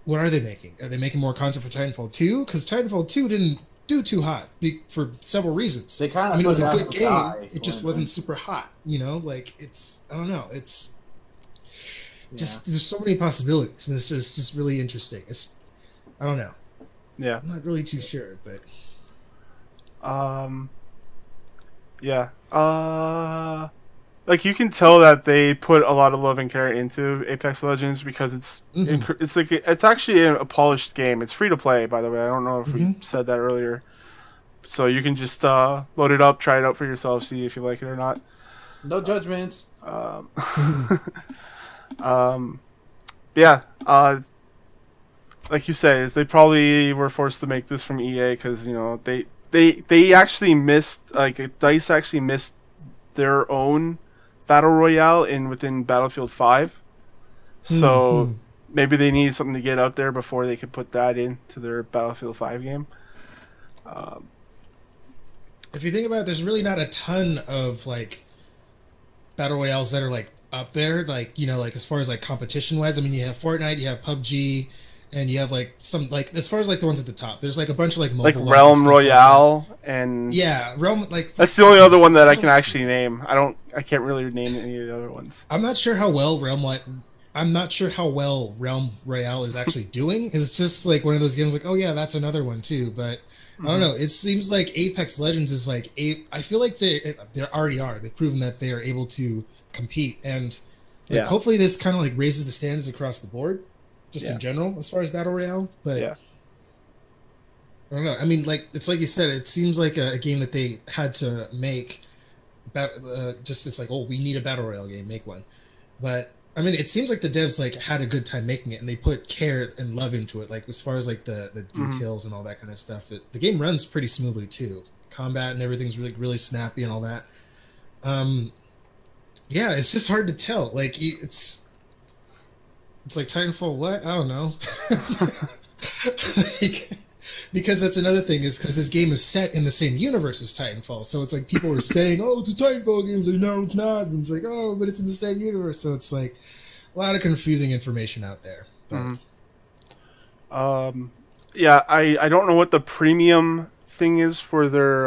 what are they making? Are they making more content for Titanfall 2? Because Titanfall 2 didn't do too hot for several reasons. They kind of, it was a good game. It just wasn't super hot. Like it's, I don't know. It's just, there's so many possibilities, and it's just really interesting. I don't know. Yeah. I'm not really too sure, but yeah. Like you can tell that they put a lot of love and care into Apex Legends, because it's like it's actually a polished game. It's free to play, by the way. I don't know if we said that earlier. So you can just load it up, try it out for yourself, see if you like it or not. No judgments. Yeah. Like you say, is they probably were forced to make this from EA because they actually missed, like DICE actually missed their own Battle Royale within Battlefield 5. So maybe they need something to get out there before they could put that into their Battlefield 5 game. If you think about it, there's really not a ton of like Battle Royales that are like up there, like like as far as like competition wise. I mean, you have Fortnite, you have PUBG, and you have like some, like as far as like the ones at the top, there's like a bunch of like mobile like Realm Royale and Realm, like that's the only other one that I can actually name. I can't really name any of the other ones. I'm not sure how well Realm I'm not sure how well Realm Royale is actually doing. It's just like one of those games like, oh yeah, that's another one too. But I don't know. It seems like Apex Legends is like I feel like they already are. They've proven that they are able to compete, and like, hopefully this kind of like raises the standards across the board, just in general as far as battle royale. But I don't know. I mean, like it's like you said, it seems like a game that they had to make. Just it's like, oh, we need a battle royale game, make one. But I mean, it seems like the devs like had a good time making it, and they put care and love into it. Like as far as like the details and all that kind of stuff, the game runs pretty smoothly too. Combat and everything's really snappy and all that. Yeah, it's just hard to tell. Like it's like Titanfall. What? I don't know. Like, because that's another thing is because this game is set in the same universe as Titanfall, so it's like people are saying, "Oh, it's a Titanfall game," so no, it's not. And it's like, "Oh, but it's in the same universe," so it's like a lot of confusing information out there. But... Yeah, I don't know what the premium thing is for their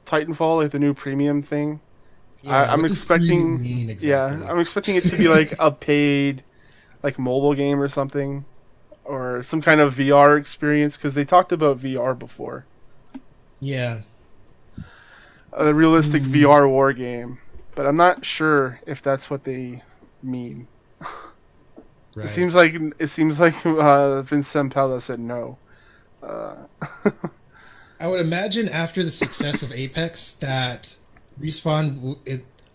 Titanfall, like the new premium thing. Yeah, I'm expecting, exactly? I'm expecting it to be like a paid, like mobile game or something. Or some kind of VR experience, because they talked about VR before. Yeah. A realistic VR war game. But I'm not sure if that's what they mean. Right. It seems like Vince Zampella said no. I would imagine after the success of Apex that Respawn,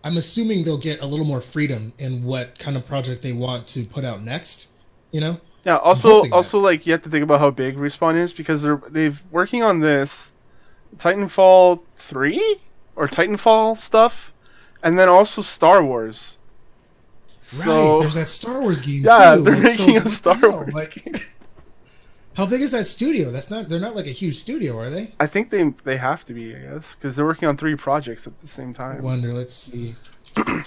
I'm assuming they'll get a little more freedom in what kind of project they want to put out next, you know? Yeah, also like you have to think about how big Respawn is, because they've working on this Titanfall 3 or Titanfall stuff, and then also Star Wars. Right, there's that Star Wars game too. Yeah, they're making a Star Wars game. How big is that studio? They're not like a huge studio, are they? I think they have to be, I guess, because they're working on 3 projects at the same time. I wonder, let's see. And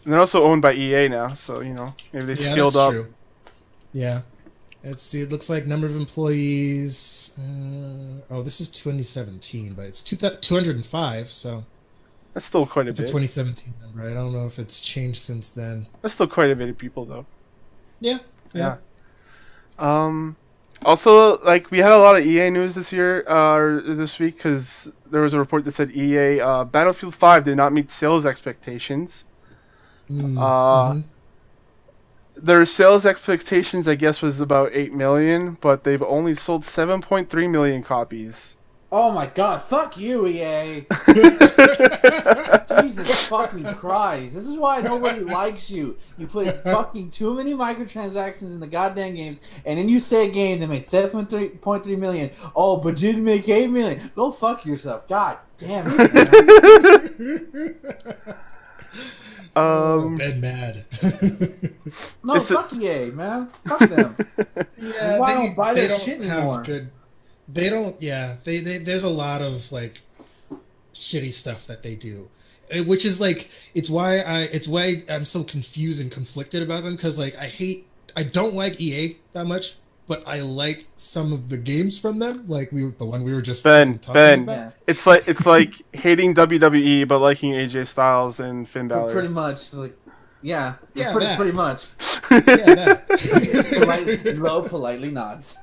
they're also owned by EA now, so maybe they scaled up. True. Yeah. Let's see. It looks like number of employees. This is 2017, but it's 205. So that's still quite a bit. It's a 2017 number. I don't know if it's changed since then. That's still quite a bit of people, though. Yeah. Also, like we had a lot of EA news this week, because there was a report that said EA Battlefield 5 did not meet sales expectations. Their sales expectations, I guess, was about 8 million, but they've only sold 7.3 million copies. Oh my god, fuck you, EA! Jesus fucking Christ. This is why nobody likes you. You put fucking too many microtransactions in the goddamn games, and then you say a game that made 7.3 million. Oh, but didn't make 8 million. Go fuck yourself. God damn it. Dead mad. No, fuck EA, man. Fuck them. Yeah, why don't buy their shit anymore? They don't. Yeah, they there's a lot of like shitty stuff that they do, which is like it's why I'm so confused and conflicted about them, because like I don't like EA that much, but I like some of the games from them, like the one we were just talking about. Yeah. It's like hating WWE but liking AJ Styles and Finn Balor. Pretty much, like, pretty much. Yeah, that. Politely nods.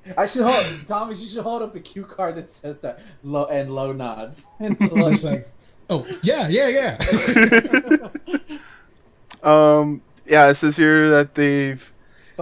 Yeah. Thomas, you should hold up a cue card that says that low nods. It's like, oh yeah. Yeah, it says here that they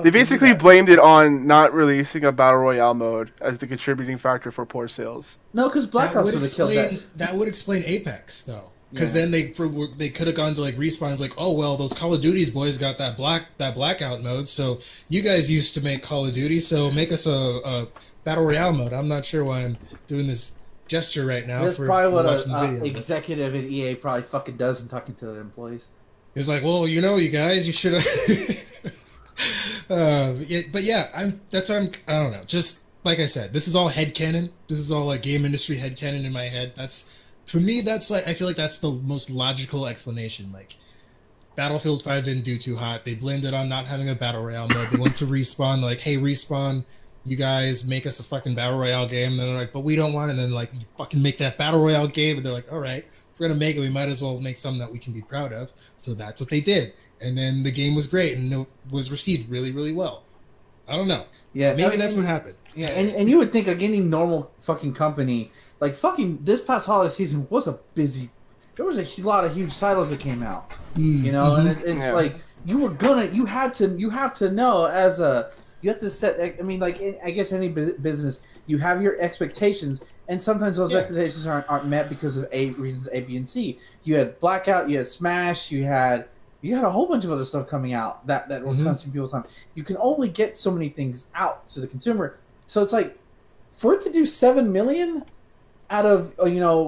basically blamed it on not releasing a battle royale mode as the contributing factor for poor sales. No, because Black Ops would have killed that. That would explain Apex, though, because then they could have gone to like Respawn. It's like, oh well, those Call of Duty's boys got that blackout mode, so you guys used to make Call of Duty, so make us a battle royale mode. I'm not sure why I'm doing this gesture right now. That's probably what an executive at EA probably fucking does in talking to their employees. It's like, well, you guys, you should have. But yeah, I don't know. Just like I said, this is all headcanon. This is all like game industry headcanon in my head. To me, that's like, I feel like that's the most logical explanation. Like, Battlefield 5 didn't do too hot. They blamed it on not having a battle royale mode. They went to Respawn, like, hey, Respawn, you guys make us a fucking battle royale game. And they're like, but we don't want it. And then like, you fucking make that battle royale game. And they're like, all right. we're gonna make it, we might as well make something that we can be proud of. So that's what they did, and then the game was great and it was received really, really well. I don't know. Yeah, Maybe that's what happened. Yeah, and you would think like any normal fucking company, like fucking this past holiday season was a busy. There was a lot of huge titles that came out, you know, and it's like you have to know as a, you have to set. I mean, like I guess any business, you have your expectations, and sometimes those expectations aren't met because of reasons A, B, and C. You had Blackout, you had Smash, you had a whole bunch of other stuff coming out that were consuming people's time. You can only get so many things out to the consumer, so it's like for it to do 7 million out of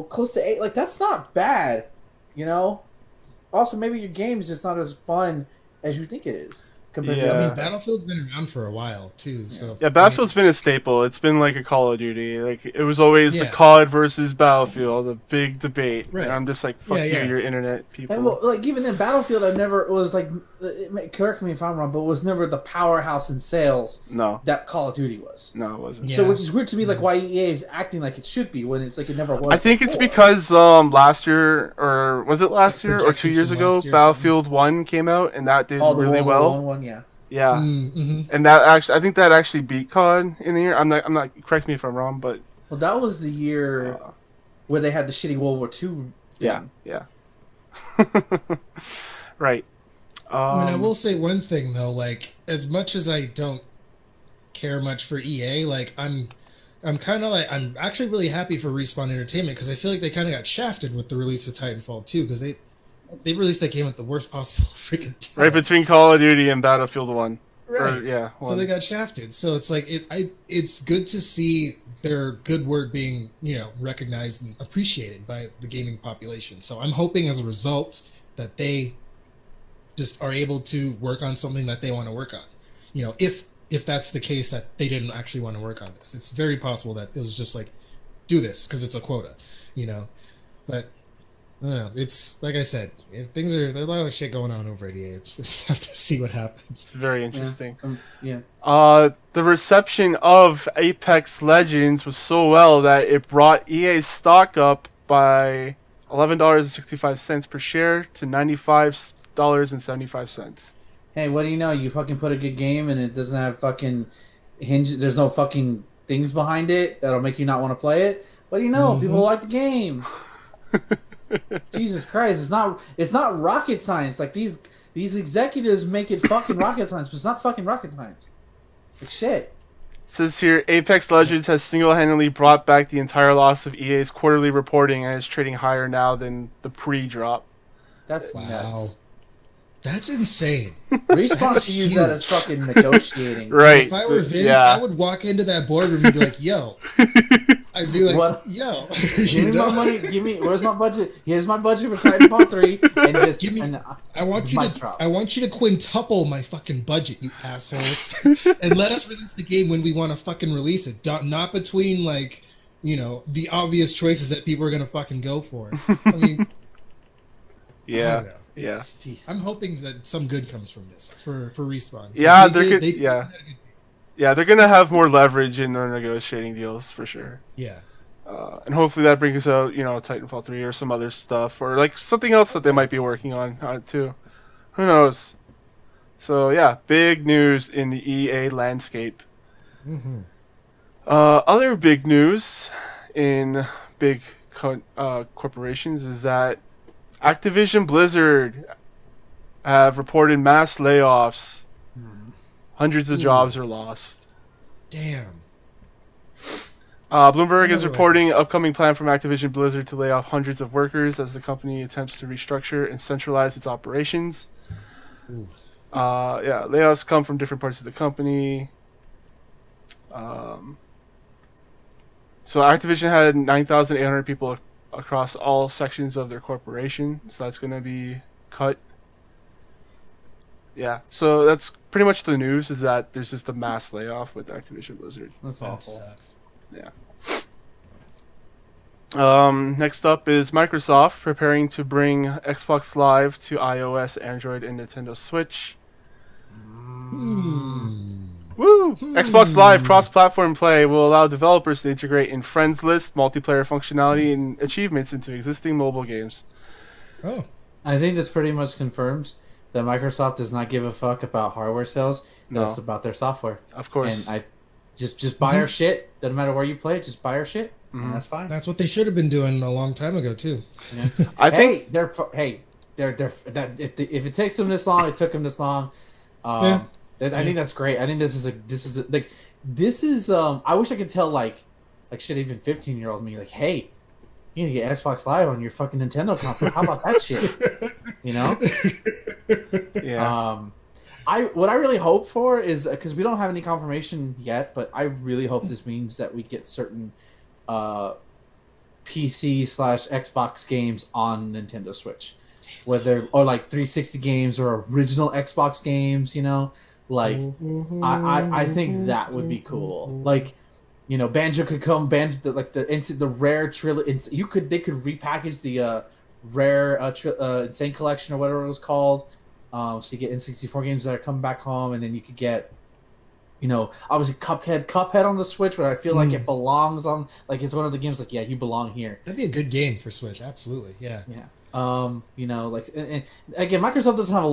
close to 8, like that's not bad, you know. Also, maybe your game is just not as fun as you think it is. Compared to I mean, Battlefield's been around for a while too, so Battlefield's been a staple. It's been like a Call of Duty. Like it was always the COD versus Battlefield, the big debate. Right. And I'm just like, fuck you, your internet people. And well, like even in Battlefield, it was like, correct me if I'm wrong, but it was never the powerhouse in sales. No. That Call of Duty was. No, it wasn't. So which is weird to me, like why EA is acting like it should be when it's like it never was. I think it's because last year, or was it last year or 2 years ago, Battlefield 1 came out and that did really well. Yeah, and that actually, I think that actually beat COD in the year. I'm not. Correct me if I'm wrong, but that was the year where they had the shitty World War II. Yeah. Right. I mean, I will say one thing though. Like, as much as I don't care much for EA, like I'm kind of like, I'm actually really happy for Respawn Entertainment because I feel like they kind of got shafted with the release of Titanfall 2 because they released that game at the worst possible freaking time. Right between Call of Duty and Battlefield 1. Right. So they got shafted. So it's like it's good to see their good work being, recognized and appreciated by the gaming population. So I'm hoping as a result that they just are able to work on something that they want to work on. If that's the case that they didn't actually want to work on this. It's very possible that it was just like, do this because it's a quota, But I don't know. It's like I said, there's a lot of shit going on over at EA. It's just have to see what happens. It's very interesting. Yeah. The reception of Apex Legends was so well that it brought EA's stock up by $11.65 per share to $95.75. Hey, what do you know? You fucking put a good game and it doesn't have fucking hinge. There's no fucking things behind it that'll make you not want to play it. What do you know? People like the game. Jesus Christ! It's not rocket science. Like these executives make it fucking rocket science, but it's not fucking rocket science. Like shit. It says here, Apex Legends has single-handedly brought back the entire loss of EA's quarterly reporting and is trading higher now than the pre-drop. That's nuts. That's insane. Respawn to use that as fucking negotiating. Right. If I were Vince, I would walk into that boardroom and be like, "Yo." I'd be like, what? Yo, give me my money. Where's my budget? Here's my budget for Titanfall 3, and just give me. I want you to quintuple my fucking budget, you assholes, and let us release the game when we want to fucking release it, not between like, the obvious choices that people are gonna fucking go for. I mean, yeah. I'm hoping that some good comes from this for Respawn. Yeah, they're gonna have more leverage in their negotiating deals for sure. Yeah, and hopefully that brings out Titanfall 3 or some other stuff or like something else that they might be working on too. Who knows? So yeah, big news in the EA landscape. Other big news in big corporations is that Activision Blizzard have reported mass layoffs. Hundreds of jobs are lost. Damn. Bloomberg is reporting an upcoming plan from Activision Blizzard to lay off hundreds of workers as the company attempts to restructure and centralize its operations. Layoffs come from different parts of the company. So Activision had 9,800 people across all sections of their corporation, so that's going to be cut. Yeah, so that's pretty much the news, is that there's just a mass layoff with Activision Blizzard. That's awful. Sucks. Yeah. Next up is Microsoft preparing to bring Xbox Live to iOS, Android, and Nintendo Switch. Woo! Xbox Live cross-platform play will allow developers to integrate in friends list, multiplayer functionality, and achievements into existing mobile games. Oh, I think this pretty much confirms that Microsoft does not give a fuck about hardware sales. No. It's about their software. Of course. And I just buy our shit. Doesn't matter where you play it. Just buy our shit, Mhm. and that's fine. that's what they should have been doing a long time ago too. I think If it takes them this long, it took them this long. I think that's great. I think this is I wish I could tell like shit, even 15-year-old me, like, hey, you need to get Xbox Live on your fucking Nintendo console. How about that shit? You know? yeah. What I really hope for is, because we don't have any confirmation yet, but I really hope this means that we get certain PC/Xbox games on Nintendo Switch, whether or like 360 games or original Xbox games. You know, like I think that would be cool. Like, you know, Banjo could come, the rare trilogy. They could repackage the rare Insane Collection or whatever it was called. So you get N64 games that are coming back home, and then you could get, you know, obviously Cuphead on the Switch, but I feel like it belongs on, like, it's one of the games, like, yeah, you belong here. That'd be a good game for Switch, absolutely, yeah. Yeah. You know, like, and again, Microsoft doesn't have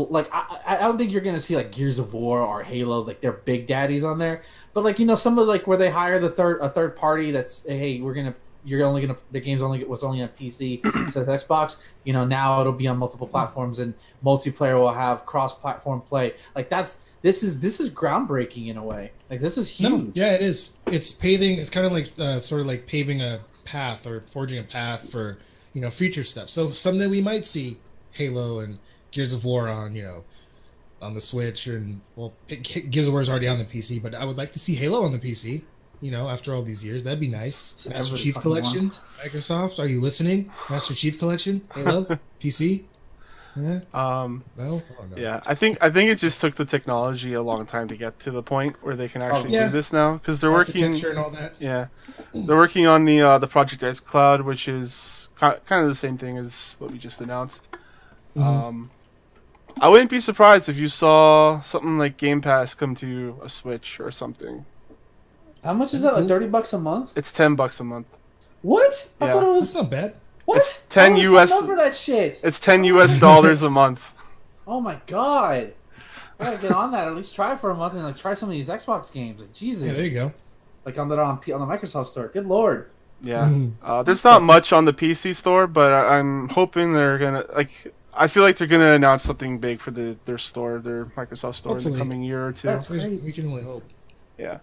I don't think you're gonna see like Gears of War or Halo, like their big daddies on there, but like, you know, some of like where they hire a third party that's, hey, the game's was only on PC, so it's Xbox. You know, now it'll be on multiple platforms, and multiplayer will have cross-platform play. Like this is groundbreaking in a way. Like, this is huge. No, yeah, it is. It's paving. It's kind of like sort of like paving a path or forging a path for, you know, future stuff. So someday we might see Halo and Gears of War on, you know, on the Switch, and well, Gears of War is already on the PC, but I would like to see Halo on the PC. You know, after all these years, that'd be nice. Master Chief Collection, Microsoft, are you listening? Master Chief Collection, Halo, PC. No. Oh, no. Yeah, I think it just took the technology a long time to get to the point where they can actually do this now, because they're working. Architecture and all that. Yeah, they're working on the Project X Cloud, which is kind of the same thing as what we just announced. I wouldn't be surprised if you saw something like Game Pass come to a Switch or something. How much is that? Like $30 a month? It's $10 a month. What? I thought it was. That's not bad. What? It's 10 US. For that shit. It's $10 a month. Oh my god! I gotta get on that. Or at least try it for a month and like try some of these Xbox games. Like, Jesus. Yeah, there you go. Like on the Microsoft Store. Good lord. Yeah. There's not much on the PC store, but I'm hoping they're gonna I feel like they're gonna announce something big for their store, their Microsoft store, in the coming year or two. That's great. We can only hope. Yeah.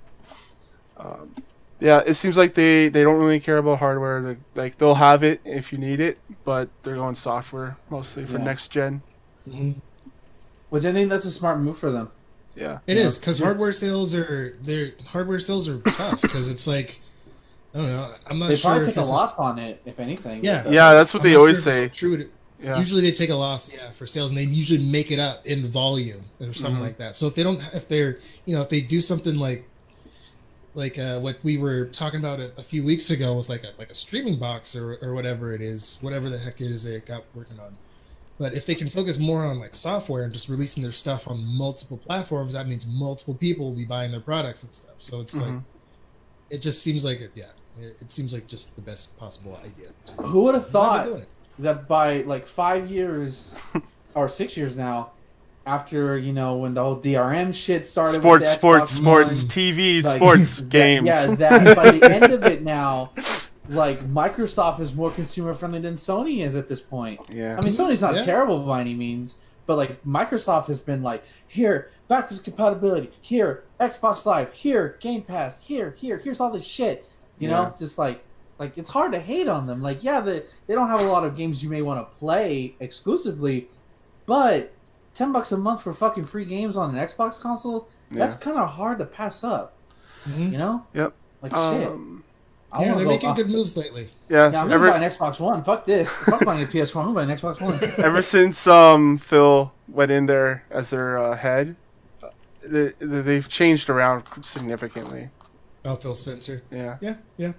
Yeah, it seems like they don't really care about hardware. Like, they'll have it if you need it, but they're going software mostly for next gen. Which I think that's a smart move for them. Yeah, it is, because hardware sales are tough, because it's like, I don't know, I'm not sure. They probably take a loss on it, if anything. Yeah, that's what they always say. True. Yeah. Usually they take a loss, for sales, and they usually make it up in volume or something like that. So if they do something like what we were talking about a few weeks ago with like a streaming box or whatever it is, whatever the heck it is they got working on. But if they can focus more on like software and just releasing their stuff on multiple platforms, that means multiple people will be buying their products and stuff. So it's like, it just seems like it seems like just the best possible idea. Who would have thought that by like 5 years or 6 years now, after, you know, when the whole DRM shit started, sports, TV, sports games. That by the end of it now, like, Microsoft is more consumer friendly than Sony is at this point. Yeah, I mean, Sony's not terrible by any means, but like, Microsoft has been like, here, backwards compatibility, here, Xbox Live, here, Game Pass, here's all this shit. You know, just like it's hard to hate on them. Like, yeah, they don't have a lot of games you may want to play exclusively, but $10 a month for fucking free games on an Xbox console, that's kind of hard to pass up. You know? Yep. Like, shit. They're making good moves lately. Yeah, I'm going to buy an Xbox One. Fuck this. Fuck buying a PS4. I'm going to buy an Xbox One. Ever since Phil went in there as their head, they've changed around significantly. Oh, Phil Spencer. Yeah. Yeah.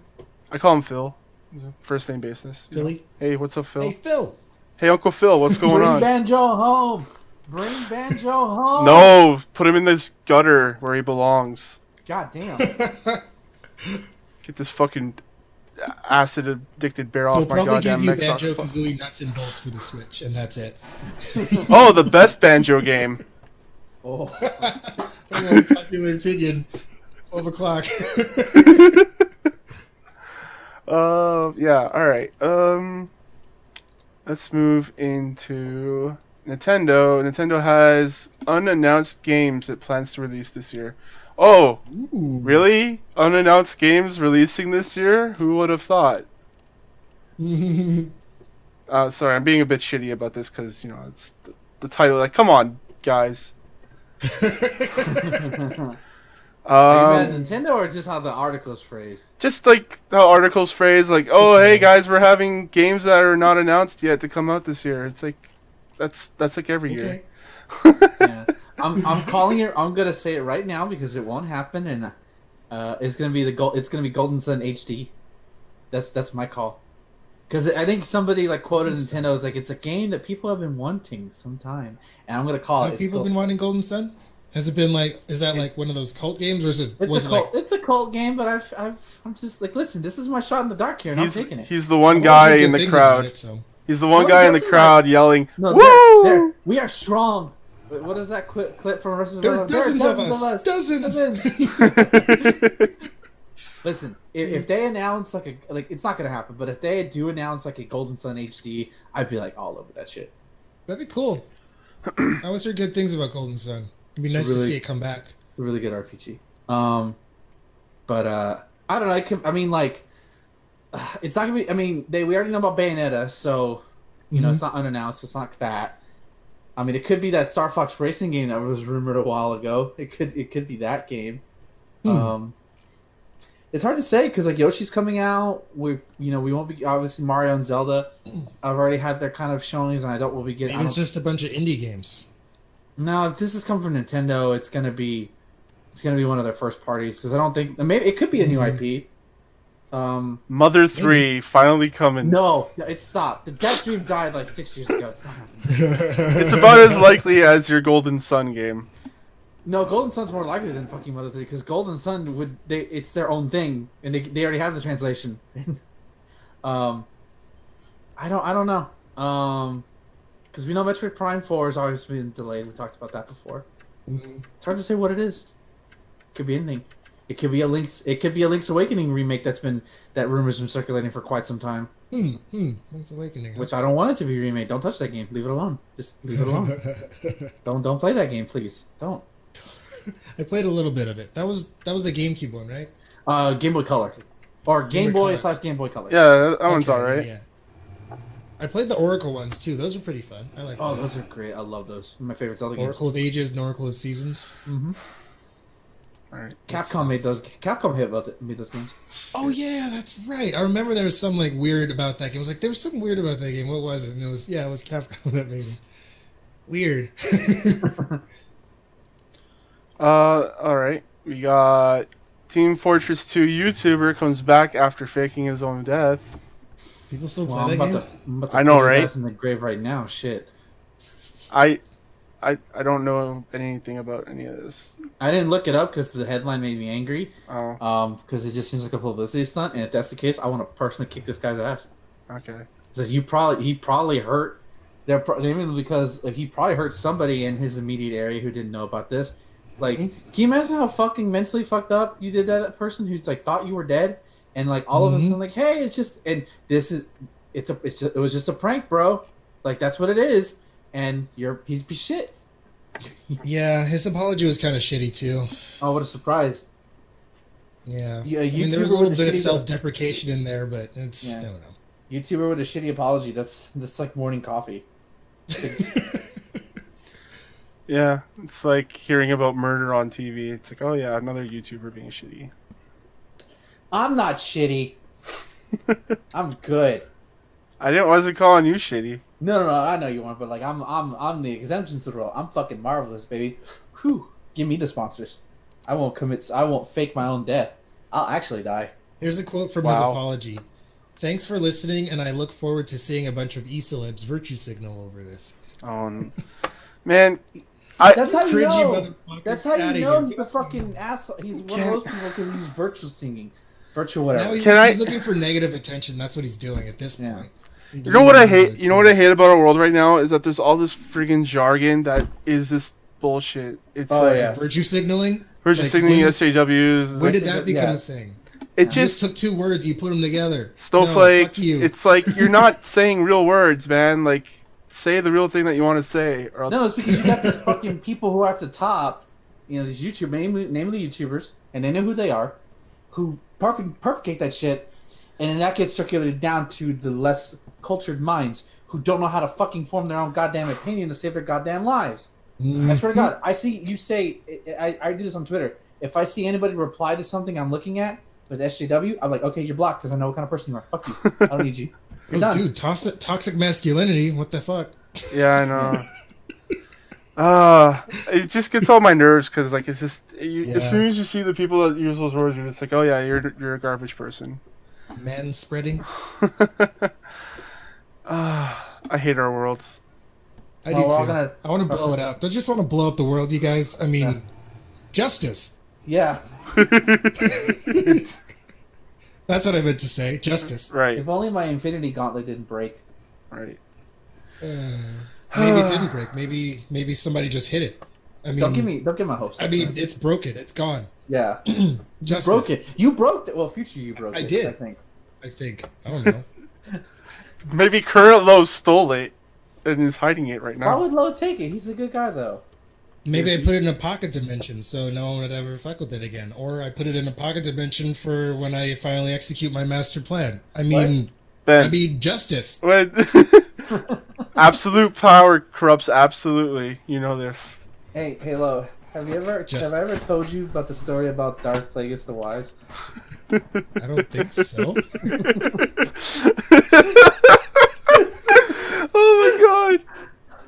I call him Phil. He's a first name basis. Philly. Hey, what's up, Phil? Hey, Phil. Hey, Uncle Phil, what's going on? Bring Banjo home. Bring Banjo home. No, put him in this gutter where he belongs. God damn. Get this fucking acid-addicted bear They'll off my probably give goddamn you Xbox. Banjo-Kazooie Nuts and Bolts for the Switch, and that's it. Oh, the best banjo game. Oh. Popular opinion. 12 o'clock. Yeah, alright. Let's move into Nintendo. Nintendo has unannounced games it plans to release this year. Oh, Ooh. really? Unannounced games releasing this year? Who would have thought? Sorry, I'm being a bit shitty about this because, you know, it's the title. Like, come on, guys. Are you mad at Nintendo or just how the article's phrased? Just like how articles phrase, like, "Oh, hey guys, we're having games that are not announced yet to come out this year." It's like that's like every year. Yeah. I'm calling it. I'm gonna say it right now because it won't happen, and it's gonna be It's gonna be Golden Sun HD. That's my call. Because I think somebody like quoted Nintendo as like it's a game that people have been wanting some time, and I'm gonna call it. Have people been wanting Golden Sun? Has it been like? Is that like one of those cult games, or is it? It's a cult game, but I'm just like, listen, this is my shot in the dark here, and I'm taking it. He's the one I've guy heard in good the things crowd. about it, so. He's the one No, guy in the listen, crowd yelling, No, "Woo!" we are strong. What is that clip from Resident There Evil? are dozens of us. Dozens. Listen, if they announce like it's not gonna happen, but if they do announce like a Golden Sun HD, I'd be like all over that shit. That'd be cool. I always heard good things about Golden Sun. It'd be It's nice really- to see it come back. Really good RPG. But I don't know. I mean, like, it's not gonna be. I mean, we already know about Bayonetta, so you know it's not unannounced. It's not that. I mean, it could be that Star Fox Racing game that was rumored a while ago. It could be that game. It's hard to say because like Yoshi's coming out. We won't be obviously Mario and Zelda. I've already had their kind of showings, and we'll be getting. Maybe it's just a bunch of indie games. No, if this is coming from Nintendo, it's gonna be one of their first parties because I don't think maybe it could be a new IP. Mother 3 finally coming. No, it's stopped. That dream died like 6 years ago. It's not happening. It's about as likely as your Golden Sun game. No, Golden Sun's more likely than fucking Mother 3 because Golden Sun it's their own thing and they already have the translation. I don't know. Because we know Metroid Prime 4 has always been delayed. We talked about that before. It's hard to say what it is. Could be anything. It could be a Link's Awakening remake that rumor's been circulating for quite some time. Link's Awakening. Which I don't want it to be remade. Don't touch that game. Leave it alone. Just leave it alone. Don't play that game, please. Don't. I played a little bit of it. That was the GameCube one, right? Game Boy Color, or Game Boy / Game Boy Color. Yeah, that one's alright. Yeah. I played the Oracle ones too. Those were pretty fun. I like. Those are great. I love those. My favorite Zelda games. Oracle of Ages and Oracle of Seasons. Mm-hmm. Alright. Capcom made those. Capcom made those games. Oh yeah, that's right. I remember there was some like weird about that game. It was like there was something weird about that game. What was it? And it was Capcom that made it. Weird. Alright. We got Team Fortress 2 YouTuber comes back after faking his own death. People still Well, play that game? I'm about to I know, put his right? ass in the grave right now. Shit. I don't know anything about any of this. I didn't look it up because the headline made me angry. Oh, Because it just seems like a publicity stunt, and if that's the case, I want to personally kick this guy's ass. okay. So he probably hurt. Even because he probably hurt somebody in his immediate area who didn't know about this. Like, can you imagine how fucking mentally fucked up you did that person who's like thought you were dead, and like all of a sudden like, hey, it's just it was just a prank, bro. Like that's what it is, and you're a piece of shit. Yeah, his apology was kind of shitty too. Oh, what a surprise! Yeah, Yeah, I mean, there was a little bit of self-deprecation in there, but it's I don't know. YouTuber with a shitty apology. That's like morning coffee. Yeah, it's like hearing about murder on TV. It's like, oh yeah, another YouTuber being shitty. I'm not shitty. I'm good. wasn't calling you shitty. No, I know you weren't, but like I'm the exemption to the rule. I'm fucking marvelous, baby. Whew. Give me the sponsors. I won't fake my own death. I'll actually die. Here's a quote from his apology. Thanks for listening, and I look forward to seeing a bunch of e-celebs virtue signal over this. Man, That's how you Cringy know. motherfucker. That's how Outta you know here. he's a fucking asshole. He's one Can- of those people because he's virtual singing, virtual Now whatever. he's, Can I- he's looking for negative attention. That's what he's doing at this Yeah. point. He's You know what I leaning hate? into You know what I hate about our world right now is that there's all this friggin' jargon that is this bullshit. It's Oh, like yeah. Virtue signaling? virtue Like, signaling, when- SJWs. When Like, did that become Yeah. a thing? it You just just took two words, you put them together. snowflake. No, fuck you. It's like you're not saying real words, man. Like say the real thing that you want to say, or else. No, it's because you got these fucking people who are at the top, you know, these YouTube, namely YouTubers, and they know who they are, who perpetrate that shit, and then that gets circulated down to the less cultured minds who don't know how to fucking form their own goddamn opinion to save their goddamn lives. I swear to God, I see you say, I do this on Twitter. If I see anybody reply to something I'm looking at with SJW, I'm like, okay, you're blocked because I know what kind of person you are. Fuck you. I don't need you. You're Oh, done. dude, toxic masculinity. What the fuck? Yeah, I know. It just gets on my nerves because like it's just as Yeah. soon as you see the people that use those words, you're just like, oh yeah, you're a garbage person. Man spreading. I hate our world. I Well, do we're all too. gonna- I want to blow it up. I just want to blow up the world, you guys. I mean, Yeah. justice. Yeah. That's what I meant to say. Justice. Right, If only my Infinity Gauntlet didn't break. right. Maybe it didn't break. Maybe somebody just hit it. I mean, Don't get my hopes up. I mean, it's broken. It's gone. yeah. You Justice. broke it. You broke it. Well, future you broke I it. did. I think. I think. I don't know. Maybe current low stole it and is hiding it right Why now. would Lo take it? He's a good guy, though. Maybe I put it in a pocket dimension so no one would ever fuck with it again. Or I put it in a pocket dimension for when I finally execute my master plan. I mean, Ben, justice. when absolute power corrupts absolutely. You know this. Hey, Lo. Have I ever told you about the story about Darth Plagueis the Wise? I don't think so. Oh my god,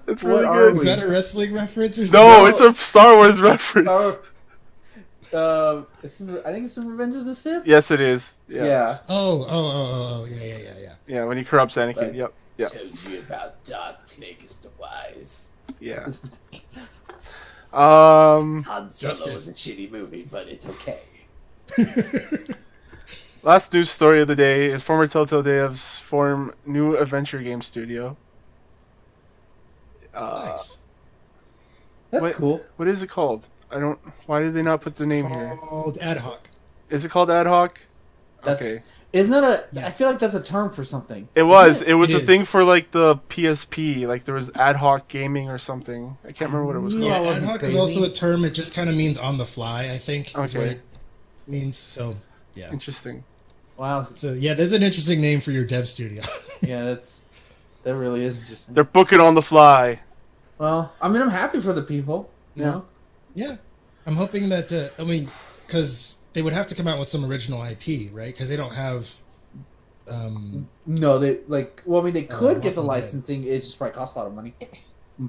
it's What really are good. Is that a wrestling reference or No, something? it's a Star Wars reference. I think it's in Revenge of the Sith. Yes, it is. Yeah. Yeah. Oh, yeah. Yeah, when he corrupts Anakin. Right. Yep. Yeah. Tells you about Darth Plagueis the Wise. Yeah. Han Solo Justice. is a shitty movie, but it's okay. Last news story of the day is former Telltale devs form new adventure game studio. Nice. That's What- cool. What is it called? I don't. Why did they not put the name here? Called Ad Hoc. Is it called Ad Hoc? That's, Okay. Isn't that a? Yeah. I feel like that's a term for something. It was. It It was a is. thing for like the PSP. Like there was Ad Hoc Gaming or something. I can't remember what it was Yeah. called. Yeah, ad hoc is also a term. It just kind of means on the fly, I think, is what Okay. it means. So, yeah. Interesting. Wow. So, yeah, there's an interesting name for your dev studio. Yeah, that really is interesting. They're booking on the fly. Well, I mean, I'm happy for the people. You Yeah. know? Yeah. I'm hoping that, because they would have to come out with some original IP, right? Because they don't have. No, they like. Well, I mean, they could get the Walking Dead. licensing. It just probably costs a lot of money.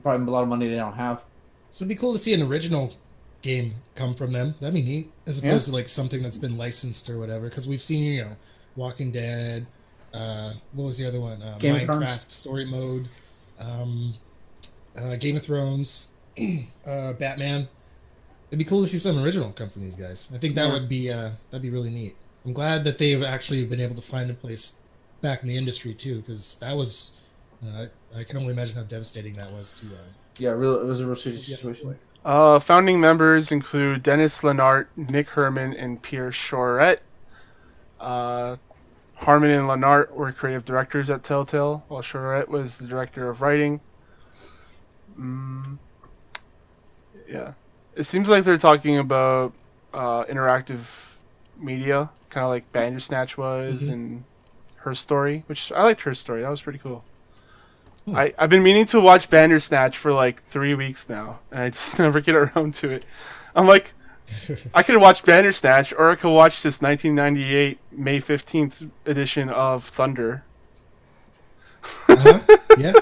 Probably a lot of money they don't have. So it'd be cool to see an original game come from them. That'd be neat, as opposed to like something that's been licensed or whatever. Because we've seen, Walking Dead. What was the other one? Game of Minecraft Thrones. Story Mode. Game of Thrones. Batman. It'd be cool to see some original come from these guys. I think that Yeah. would be that'd be really neat. I'm glad that they've actually been able to find a place back in the industry too, because that was. I can only imagine how devastating that was to. Yeah, it was a real shitty situation. Founding members include Dennis Lenart, Nick Herman, and Pierre Choret. Harmon and Lenart were creative directors at Telltale, while Choret was the director of writing. Yeah. It seems like they're talking about interactive media, kind of like Bandersnatch was, and Her Story, which I liked Her Story. That was pretty cool. I've been meaning to watch Bandersnatch for like 3 weeks now, and I just never get around to it. I'm like, I could watch Bandersnatch, or I could watch this 1998 May 15th edition of Thunder. Yeah.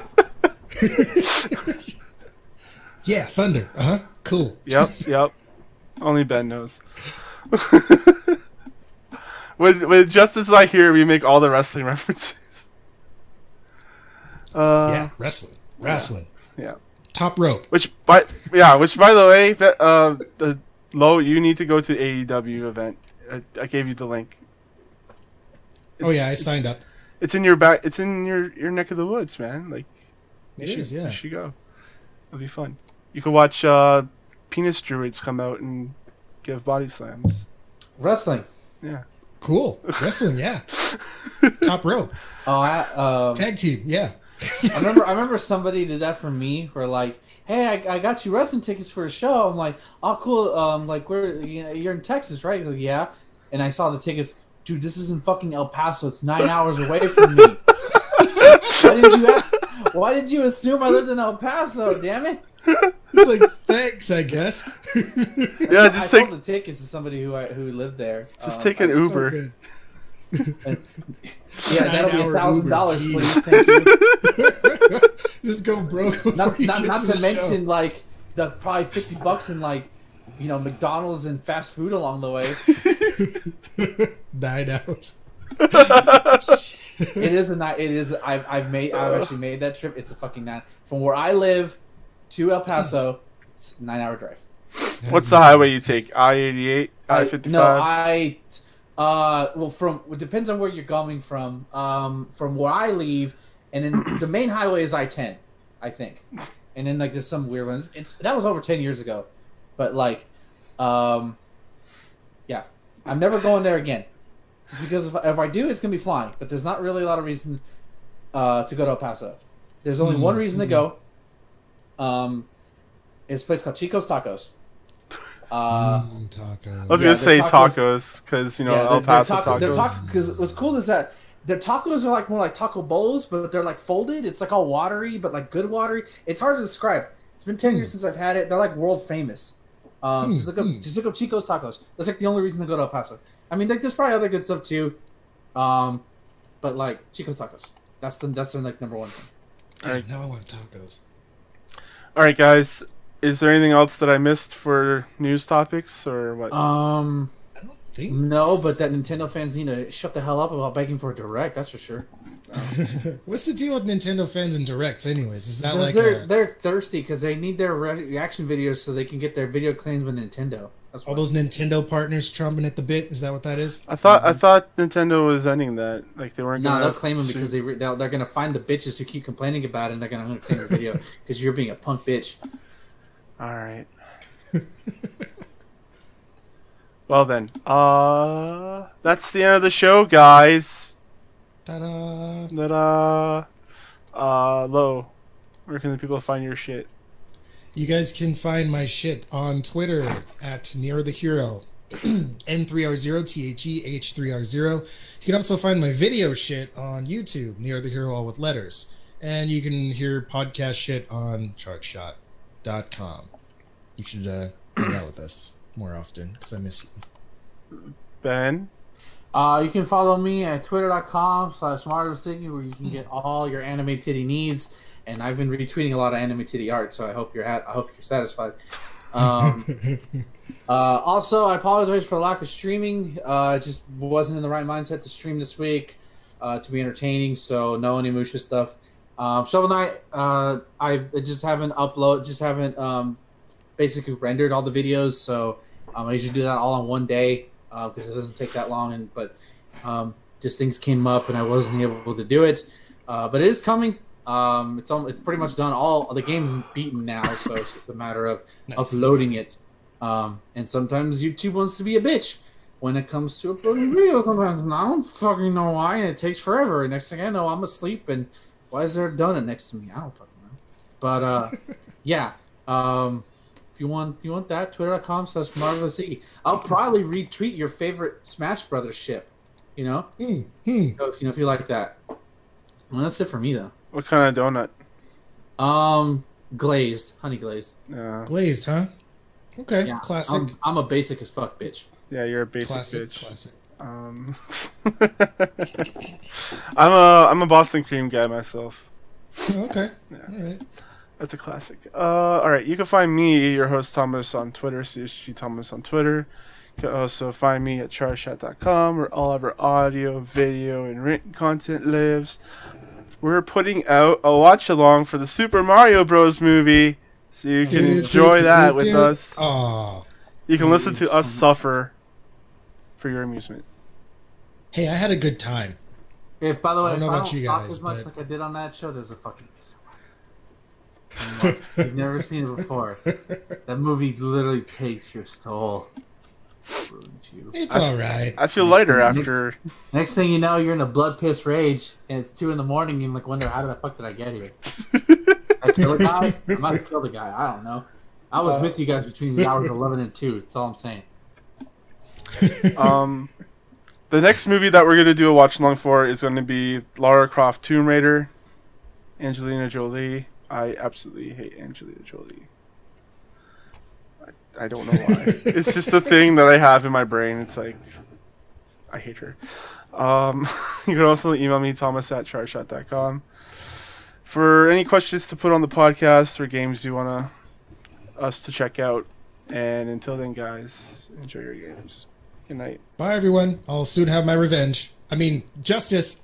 Yeah, Thunder. Cool. Yep. Only Ben knows. When Justice and I here, we make all the wrestling references. Yeah, wrestling. Yeah. Top rope. Which by the way, the Lo, you need to go to AEW event. I gave you the link. Oh yeah, I signed up. It's in your back. It's in your neck of the woods, man. Like, It is, yeah. You should go. It'll be fun. You could watch penis druids come out and give body slams. Wrestling. Yeah. Cool. Wrestling, yeah. Top rope. Oh, Tag team, yeah. I remember somebody did that for me. Where like, hey, I got you wrestling tickets for a show. I'm like, oh cool. Like you're in Texas, right? He's like, yeah. And I saw the tickets. Dude, this is in fucking El Paso. It's 9 hours away from me. Why did you assume I lived in El Paso? Damn it! It's like, thanks, I guess. Yeah, I just sold take the tickets to somebody who lived there. just take an Uber. Yeah, that'll be $1,000, Uber, please. Thank you. Just go broke. Not to mention like the probably $50 in like McDonald's and fast food along the way. 9 hours. It is a night. It is. I've actually made that trip. It's a fucking 9 from where I live to El Paso. It's a 9-hour drive. What's the highway you take? I-88, I-55. No, well, it depends on where you're coming from. From where I leave, and then the main highway is I-10, I think, and then like there's some weird ones. That was over 10 years ago, but like, yeah, I'm never going there again. Just because if I do, it's gonna be flying. But there's not really a lot of reason to go to El Paso. There's only one reason to go. It's a place called Chico's Tacos. Tacos. I was gonna say tacos because El Paso tacos. Because what's cool is that their tacos are like more like taco bowls, but they're like folded. It's like all watery, but like good watery. It's hard to describe. It's been 10 years since I've had it. They're like world famous. Just look up Chico's Tacos. That's like the only reason to go to El Paso. I mean, like, there's probably other good stuff too, but like Chico's Tacos. That's their like number one thing. All right, now I want tacos. All right, guys. Is there anything else that I missed for news topics or what? I don't think no, but that Nintendo fans need to shut the hell up about begging for a direct. That's for sure. What's the deal with Nintendo fans and directs, anyways? Is that like they're thirsty because they need their reaction videos so they can get their video claims with Nintendo. That's all those Nintendo partners trumping at the bit? Is that what that is? I thought Nintendo was ending that. Like they weren't. No, they'll claim them because they're gonna find the bitches who keep complaining about it, and they're gonna claim the video because you're being a punk bitch. All right. Well then, that's the end of the show, guys. Ta-da! Ta-da! Lo, where can the people find your shit? You guys can find my shit on Twitter at Near the Hero, N3R0 THEH3R0. You can also find my video shit on YouTube, Near the Hero, all with letters, and you can hear podcast shit on ChartShot.com. You should hang out with us more often because I miss you. Ben? You can follow me at twitter.com/SmarterSticky where you can get all your anime titty needs. And I've been retweeting a lot of anime titty art, so I hope you're satisfied. Also, I apologize for the lack of streaming. I just wasn't in the right mindset to stream this week to be entertaining, so no Onimusha stuff. Shovel Knight, I just haven't basically rendered all the videos, so I usually do that all on one day because it doesn't take that long. But just things came up and I wasn't able to do it. But it is coming. It's pretty much done. All the game's beaten now, so it's just a matter of uploading it. And sometimes YouTube wants to be a bitch when it comes to uploading videos. Sometimes and I don't fucking know why, and it takes forever. And next thing I know, I'm asleep, and why is there a donut next to me? I don't fucking know. But yeah. If you want that, twitter.com/MarvelousE. I'll probably retweet your favorite Smash Brothers ship. So, if you like that. Well, that's it for me though. What kind of donut? Glazed, honey glazed. Glazed, huh? Okay, yeah, classic. I'm a basic as fuck bitch. Yeah, you're a basic Classic. bitch. I'm a Boston cream guy myself. Okay. Yeah. All right. That's a classic. All right, you can find me, your host Thomas, on Twitter, CSG Thomas on Twitter. You can also find me at charshot.com, where all of our audio, video, and written content lives. we're putting out a watch along for the Super Mario Bros. Movie, so you can enjoy that with us. Aw. You can listen to us suffer for your amusement. Hey, I had a good time. If, by the way, I don't know if I about don't you talk guys, as much but- like I did on that show, there's a fucking piece of work. You've never seen it before. That movie literally takes your soul. Ruins you. It's alright. I feel lighter after. Next thing you know, you're in a blood piss rage, and it's 2 a.m. and you like wonder how the fuck did I get here? I kill a guy? I might have killed a guy. I don't know. I was with you guys between the hours of 11 and 2. That's all I'm saying. The next movie that we're gonna do a watch along for is going to be Lara Croft Tomb Raider. Angelina Jolie. I absolutely hate Angelina Jolie. I don't know why. It's just a thing that I have in my brain. It's like I hate her. You can also email me, thomas@charshot.com, for any questions to put on the podcast or games you want us to check out. And until then, guys, enjoy your games. Good night. Bye, everyone. I'll soon have my revenge. I mean, justice.